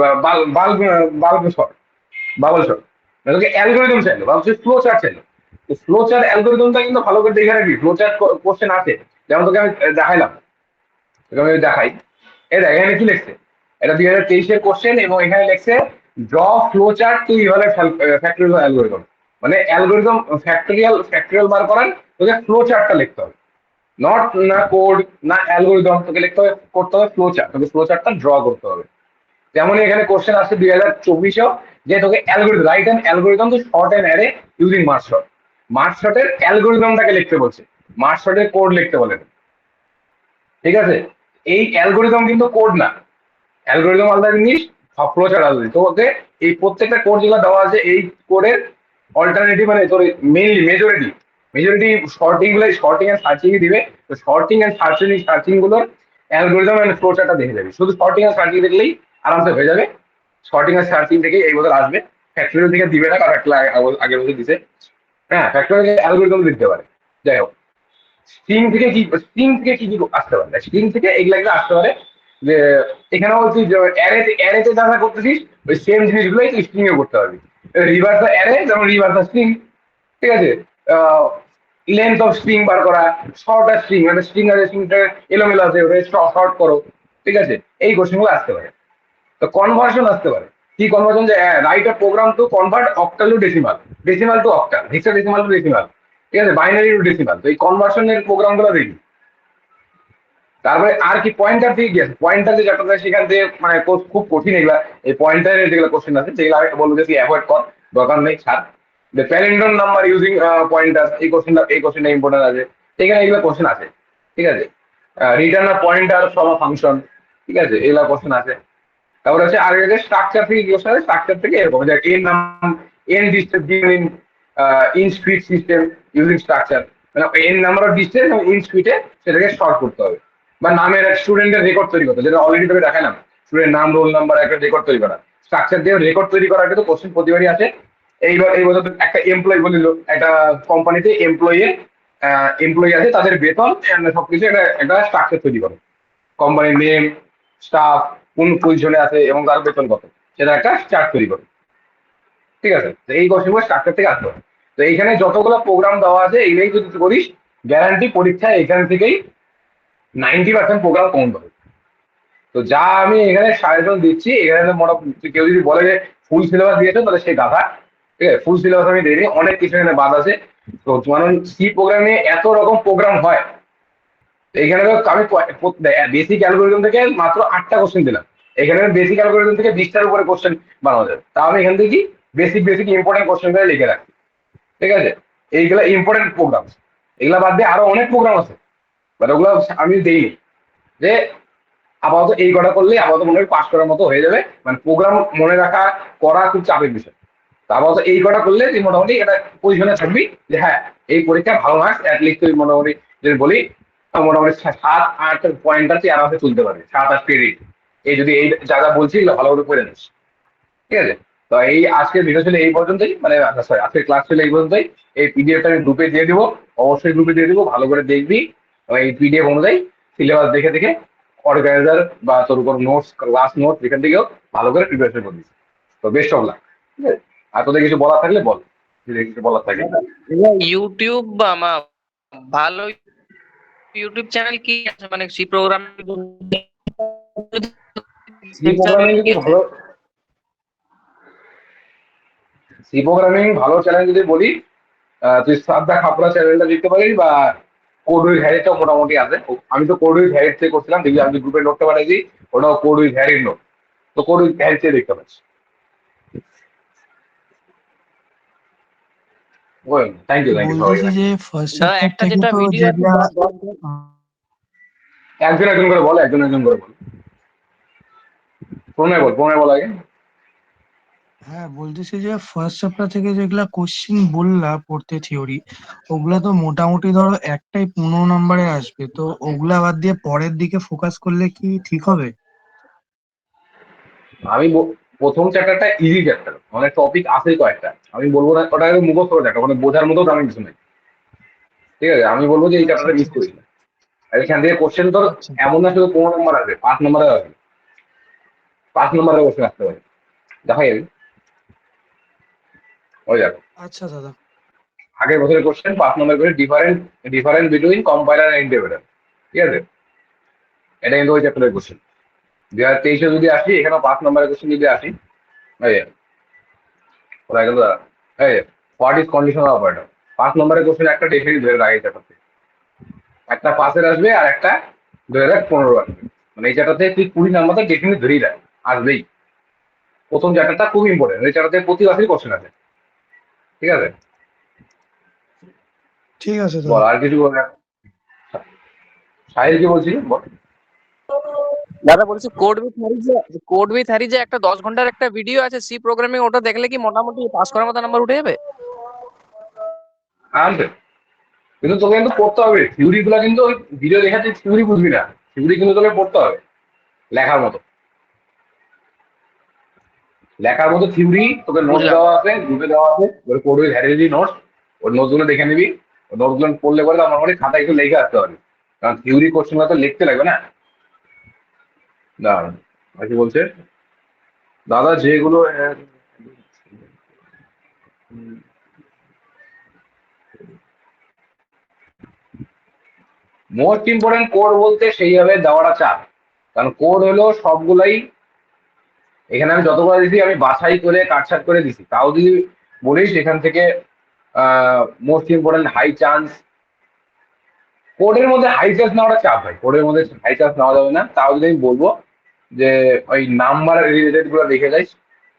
বাবল শট, মানে তোকে অ্যালগোরিদম চাইলো বা হচ্ছে ফ্লো চার্ট চাইলো। তো ফ্লো চার্ট অ্যালগোরিদমটা কিন্তু ভালো করে দেখে রাখবি। ফ্লো চার্ট কোশ্চেন আছে, যেমন তোকে আমি দেখাইলাম, তোকে আমি দেখাই। এই দেখ এখানে কি লিখছে, এটা 2023-এর কোশ্চেন, এবং এখানে লিখছে draw flow chart two evaluate factorial algorithm. মানে অ্যালগোরিদম ফ্যাক্টরিয়াল বার করার তোকে ফ্লো চার্টটা লিখতে হবে, নট না কোড না অ্যালগোরিদম, তোকে লিখতে হবে, করতে হবে ফ্লো চার্ট, তোকে ফ্লো চার্টটা ড্র করতে হবে। যেমনই এখানে কোশ্চেন আসছে 2024-এও, যে তোকে algorithm, write an algorithm to sort an array using merge sort. Merge শর্টের অ্যালগোরিদমটাকে লিখতে বলছে, মার্জ শর্টের কোড লিখতে বলে, ঠিক আছে? এই অ্যালগোরিদম কিন্তু কোড না, অ্যালগোরিদম আলাদা জিনিস, সব ফ্লো চার্ট আলাদা জিনিস। তো ওকে এই প্রত্যেকটা কোড যেগুলো দেওয়া আছে, এই কোডের অল্টারনেটিভ, মানে তোর mainly majority sorting and searching দিবে। তো শর্টিং এন্ড সার্চিং গুলোর অ্যালগোরিদম এন্ড ফ্লো চার্টটা দেখে যাবি। শুধু শর্টিং এন্ড সার্চিং দেখলেই আরামসে হয়ে যাবে। শর্টিং এন্ড সার্চিং থেকে এই বছর আসবে, ফ্যাক্টরিয়াল থেকে দিবে না, কারণ একটা আগের বছর দিছে। হ্যাঁ, ফ্যাক্টরিয়াল অ্যালগোরিদম দিতে পারে। যাই হোক, স্ট্রিং থেকে কি আসতে পারে? স্ট্রিং থেকে এগুলা আসতে পারে, যে এখানেও তুই অ্যারেতে যা যা করতেছিস, ওই সেম জিনিসগুলোই তুই স্ট্রিং এ করতে পারবি। রিভার্স দ্য অ্যারে যেমন রিভার্স দ্য স্ট্রিং, ঠিক আছে? লেন্থ অফ স্ট্রিং বার করা, শর্ট আর স্ট্রিং, মানে স্ট্রিং আছে, স্ট্রিংটা এলোমেলো আছে, ওটা শর্ট করো, ঠিক আছে? এই কোশ্চেনগুলো আসতে পারে। তো কনভার্সন আসতে পারে। কি কনভার্সন? যে write a program to convert octal to decimal, decimal to octal, hexadecimal to decimal, ঠিক আছে? Binary to decimal. তো এই কনভার্সনের প্রোগ্রামগুলো দেখি। তারপরে আর কি পয়েন্টার থেকে গিয়েছে, পয়েন্টার যে চ্যাপ্টার থাকে সেখান থেকে মানে খুব কঠিন এগুলা। এই পয়েন্টারের যেগুলো কোশ্চেন আছে সেগুলো আমি বলবো যে তুই অ্যাভয়েড কর, দরকার নেই, ছাড়। দ্য প্যারেন্টন নাম্বার ইউজিং পয়েন্টার, এই কোশ্চেনটা ইম্পর্টেন্ট আছে। এখানে এগুলো কোশ্চেন আছে, ঠিক আছে? Return a pointer from a function, ঠিক আছে? এগুলা কোশ্চেন আছে। তারপরে হচ্ছে আর স্ট্রাকচার থেকে কি কোশ্চেন আছে, স্ট্রাকচার থেকে এরকম যে N distance given in speed system using structure, মানে এন নাম্বার অফ ডিস্টেন্স এবং ইন স্পিডে সেটাকে শর্ট করতে হবে। বা নামের স্টুডেন্টের রেকর্ড তৈরি করতে, যেটা অলরেডি তোকে দেখালাম, স্টুডেন্ট নাম, রোল নাম্বার, একটা রেকর্ড তৈরি করা। স্ট্রাকচার দিয়ে রেকর্ড তৈরি করার কিন্তু কোশ্চেন প্রতিবারই আছে। এই বছর একটা এমপ্লয়ি বলিল, একটা কোম্পানিতে এমপ্লয়ি আছে, তাদের বেতন সবকিছু একটা স্ট্রাকচার তৈরি করে, কোম্পানির নেম, স্টাফ, কোন পজিশনে আছে এবং তার বেতন কত, সেটা একটা চার্ট তৈরি করে, ঠিক আছে? তো এই কোশ্চেনগুলো স্ট্রাকচার থেকে আসতে হবে। তো এইখানে যতগুলো প্রোগ্রাম দেওয়া আছে, এইগুলোই যদি তুই করিস, গ্যারান্টি পরীক্ষায় এখান থেকেই 90% প্রোগ্রাম কমন হবে। তো যা আমি এখানে সাজেশন দিচ্ছি, এখানে মোটামুটি কেউ যদি বলে যে ফুল সিলেবাস দিয়েছে, তাহলে সে গাধা। ঠিক আছে, ফুল সিলেবাস আমি দিইনি, অনেক কিছু এখানে বাদ আছে। তো কারণ সি প্রোগ্রামে এত রকম প্রোগ্রাম হয়, তো এখানে তো আমি বেসিক অ্যালগোরিদম থেকে মাত্র 8টা কোশ্চেন দিলাম। এখানে বেসিক অ্যালগোরিদম থেকে 20টার উপরে কোশ্চেন বানানো যাবে। তা আমি এখান থেকে বেসিক ইম্পর্টেন্ট কোশ্চেন গুলো লিখে রাখি, ঠিক আছে? এইগুলা ইম্পর্টেন্ট প্রোগ্রাম, এগুলা বাদ দিয়ে আরো অনেক প্রোগ্রাম আছে, বাট ওগুলো আমি দেইনি। যে আপাতত এই কটা করলেই আপাতত মনে হয় পাস করার মতো হয়ে যাবে। মানে প্রোগ্রাম মনে রাখা করা খুব চাপের বিষয়। তারপর তো এই কটা করলে তুই মোটামুটি একটা পজিশনে থাকবি যে হ্যাঁ এই পরীক্ষা ভালো মার্কস অ্যাটলিস্ট তুই মোটামুটি যদি বলি মোটামুটি 7-8 পয়েন্টটা তুই আরামসে তুলতে পারবি, 7-8 ক্রেডিট। এই যদি এই যা যা বলছি এগুলো ভালো করে করে নিস, ঠিক আছে? তো এই আজকের ভিডিও ছিল এই পর্যন্তই, মানে সরি আজকের ক্লাস ছিল এই পর্যন্তই। এই পিডিএফটা আমি গ্রুপে দিয়ে দিব, অবশ্যই গ্রুপে দিয়ে দিব, ভালো করে দেখবি। এবং এই পিডিএফ অনুযায়ী সিলেবাস দেখে দেখে অর্গানাইজার বা তোর কোনো নোটস ক্লাস নোট এখান থেকেও ভালো করে প্রিপারেশন করবি। তো বেস্ট অফ লাক, ঠিক আছে? আর তোদের কিছু বলার থাকলে বল, যদি কিছু বলার থাকে। ইউটিউব ভালো ইউটিউব চ্যানেল কি আছে মানে সি প্রোগ্রাম সি প্রোগ্রামিং যদি ভালো সি প্রোগ্রামিং ভালো চ্যানেল যদি বলি, তুই শ্রদ্ধা খাপড়া চ্যানেলটা দেখতে পারিস, বা কোড উইথ হ্যারিটাও মোটামুটি আছে। আমি তো কোড উইথ হ্যারিট থেকে করছিলাম, দেখবি আমি গ্রুপে নোটটা পাঠাইছি, ওটাও কোড উইথ হ্যারির নোট। তো কোড উইথ হ্যারিট থেকে দেখতে পাচ্ছি। থ্যাংক ইউ সবাই। বলতেছি যে ফার্স্ট চ্যাপ্টার একটা থেকে যেটা তো ভিডিও আছে যেগুলা একজন একজন করে বল, একজন একজন করে বল। প্রণয় বল আগে। হ্যাঁ বলতেছি যে ফার্স্ট চ্যাপ্টার থেকে যেগুলা কোশ্চিন বললা পড়তে থিওরি, ওগুলা তো মোটামুটি ধরো একটাই 15 নম্বরে আসবে, তো ওগুলা বাদ দিয়ে পরের দিকে ফোকাস করলে কি ঠিক হবে? আমি প্রথম চ্যাপ্টারটা ইজি চ্যাপ্টার, মানে টপিক আছে কয়েকটা, আমি বলবো না ওটা মুখস্থ করে চ্যাপ্টার, মানে বোঝার মতো তেমন কিছু নেই, ঠিক আছে? আমি বলবো যে এই আচ্ছা চ্যাপ্টারটা মিস ঠিক করিস আছে। না। আর এখান থেকে কোশ্চেন তোর আচ্ছা এমন না শুধু 15 নম্বর আসবে, 5 নম্বরে আসবে, 5 নম্বরের কোশ্চেন আসতে পারে, দেখা যাবে। ওই দেখো আচ্ছা দাদা। আগের বছরের কোশ্চেন 5 নম্বর করে, different between compiler and interpreter, ঠিক আছে? এটা কিন্তু ওই চ্যাপ্টারের কোশ্চেন। 2023-এ যদি আসি, এখানেও 5 নম্বরের কোশ্চেন যদি আসি, এই যে, ওরা কিন্তু এই হোয়াট ইজ কন্ডিশনাল অপারেটর, 5 নম্বরের কোশ্চেন একটা ডেফিনিট ধরে রাখে চ্যাপ্টার থেকে। একটা পাসের আসবে আর একটা 2015 আসবে, মানে এই চ্যাপ্টার থেকে তুই 20 নম্বরটা ডেফিনিট ধরেই রাখ, আসবেই। প্রথম চ্যাপ্টারটা খুব ইম্পর্টেন্ট, এই চ্যাপ্টার থেকে প্রতি মাসেই কোশ্চেন আছে, ঠিক আছে? ঠিক আছে বল দাদা। আর কিছু বল। সাহিল কি বলছিস বল। দাদা বলছি কোড উইথ হ্যারি যে একটা 10 ঘন্টার একটা ভিডিও আছে সি প্রোগ্রামিং, ওটা দেখলে কি মোটামুটি পাস করার মতো নাম্বার উঠে যাবে? আনবে, কিন্তু তোকে কিন্তু পড়তে হবে থিওরি গুলা, কিন্তু ভিডিও দেখে তুই থিওরি বুঝবি না, থিওরি কিন্তু তোকে পড়তে হবে লেখার মতো। লেখার মতো থিওরি তোকে নোট বুঝলাম। দেওয়া আছে, গ্রুপে দেওয়া আছে, ওই পড়বি ভ্যালিডিটি নোটস, ওই নোটস গুলো দেখে নিবি। ওই নোটস গুলো পড়লে পরে আমার মনে খাতায় একটু লিখে আসতে পারবি, কারণ থিওরি কোশ্চেন তো লিখতে লাগবে না। দাঁড়ান, আর কি বলছে দাদা যেগুলো মোস্ট ইম্পর্টেন্ট কোড বলতে সেইভাবে দেওয়াটা চাপ, কারণ কোড হলো সবগুলাই, এখানে আমি যতগুলো দিছি আমি বাছাই করে কাটছাট করে দিছি, তাও যদি বলিস এখান থেকে মোস্ট ইম্পর্টেন্ট হাই চান্স, কোডের মধ্যে হাই চান্স নেওয়াটা চাপ ভাই, কোডের মধ্যে হাই চান্স নেওয়া যাবে না। তাও যদি আমি বলবো যে ওই নাম্বার রিলেটেড গুলো দেখে যাইস,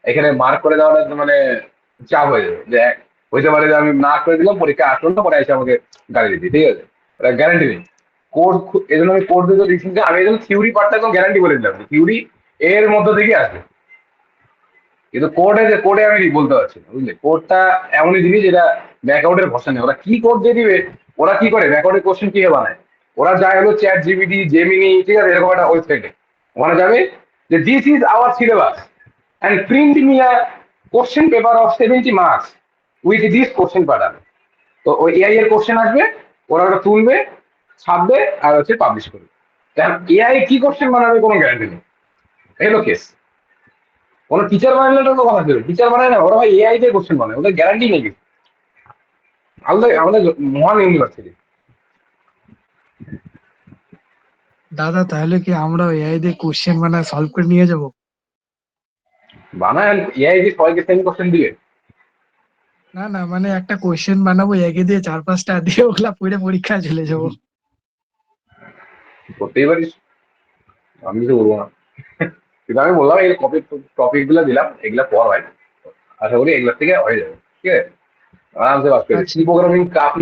এখানে মার্ক করে দেওয়াটা তো মানে চাপ হয়ে যাবে, যে হইতে পারে যে আমি না করে দিলাম, পরীক্ষা আসলো না, পরে এসে আমাকে গাড়ি দিতি, ঠিক আছে? এটা গ্যারান্টি নেই। কোড এই জন্য আমি কোড দিতে দিচ্ছি যে আমি একদম থিওরি পার্টটা একদম গ্যারান্টি বলে দিলাম, থিওরি এর মধ্যে থেকে আসবে, কিন্তু কোডে আমি বলতে পারছি না, বুঝলি? কোডটা এমনই জিনিস যেটা ব্যাকআউটের ভরসা নেই, ওরা কি কোড দিয়ে দিবে, ওরা কি করে ব্যাকআউটের কোশ্চেন কি বানায়, ওরা যায় হলো চ্যাট জিপিটি, জেমিনি, ঠিক আছে, এরকম একটা ওয়েবসাইটে ওখানে যাবে যে this is our syllabus and print me a question paper of 70 marks with this question pattern. তো ওই এআই এর কোশ্চেন আসবে, ওরা ওটা তুলবে, ছাপবে, আর হচ্ছে পাবলিশ করবে। কারণ এআই কি কোশ্চেন বানাবে কোনো গ্যারান্টি নেই, এলো কেস। কোনো টিচার বানালে তো কথা ছিল, টিচার বানায় না, ওরা ভাই এআই দিয়ে কোশ্চেন বানায়, ওদের গ্যারান্টি নেই কিছু। আমাদের মহান ইউনিভার্সিটি। দাদা তাহলে কি আমরা এআই দিয়ে কোশ্চেন বানায় সলভ করে নিয়ে যাব? বানায় এআই দিয়ে সবাইকে সেম কোশ্চেন দিয়ে। না না, মানে একটা কোশ্চেন বানাবো একে দিয়ে 4-5টা দিয়ে ওগুলা পড়ে পরীক্ষায় চলে যাবো। করতেই পারিস, আমি কিছু বলবো না। কিন্তু আমি বললাম এই টপিক গুলো দিলাম, এগুলা পর হয়, আশা করি এগুলোর থেকে হয়ে যাবে, ঠিক আছে? আরামসে বাস করবি। আচ্ছা। C programming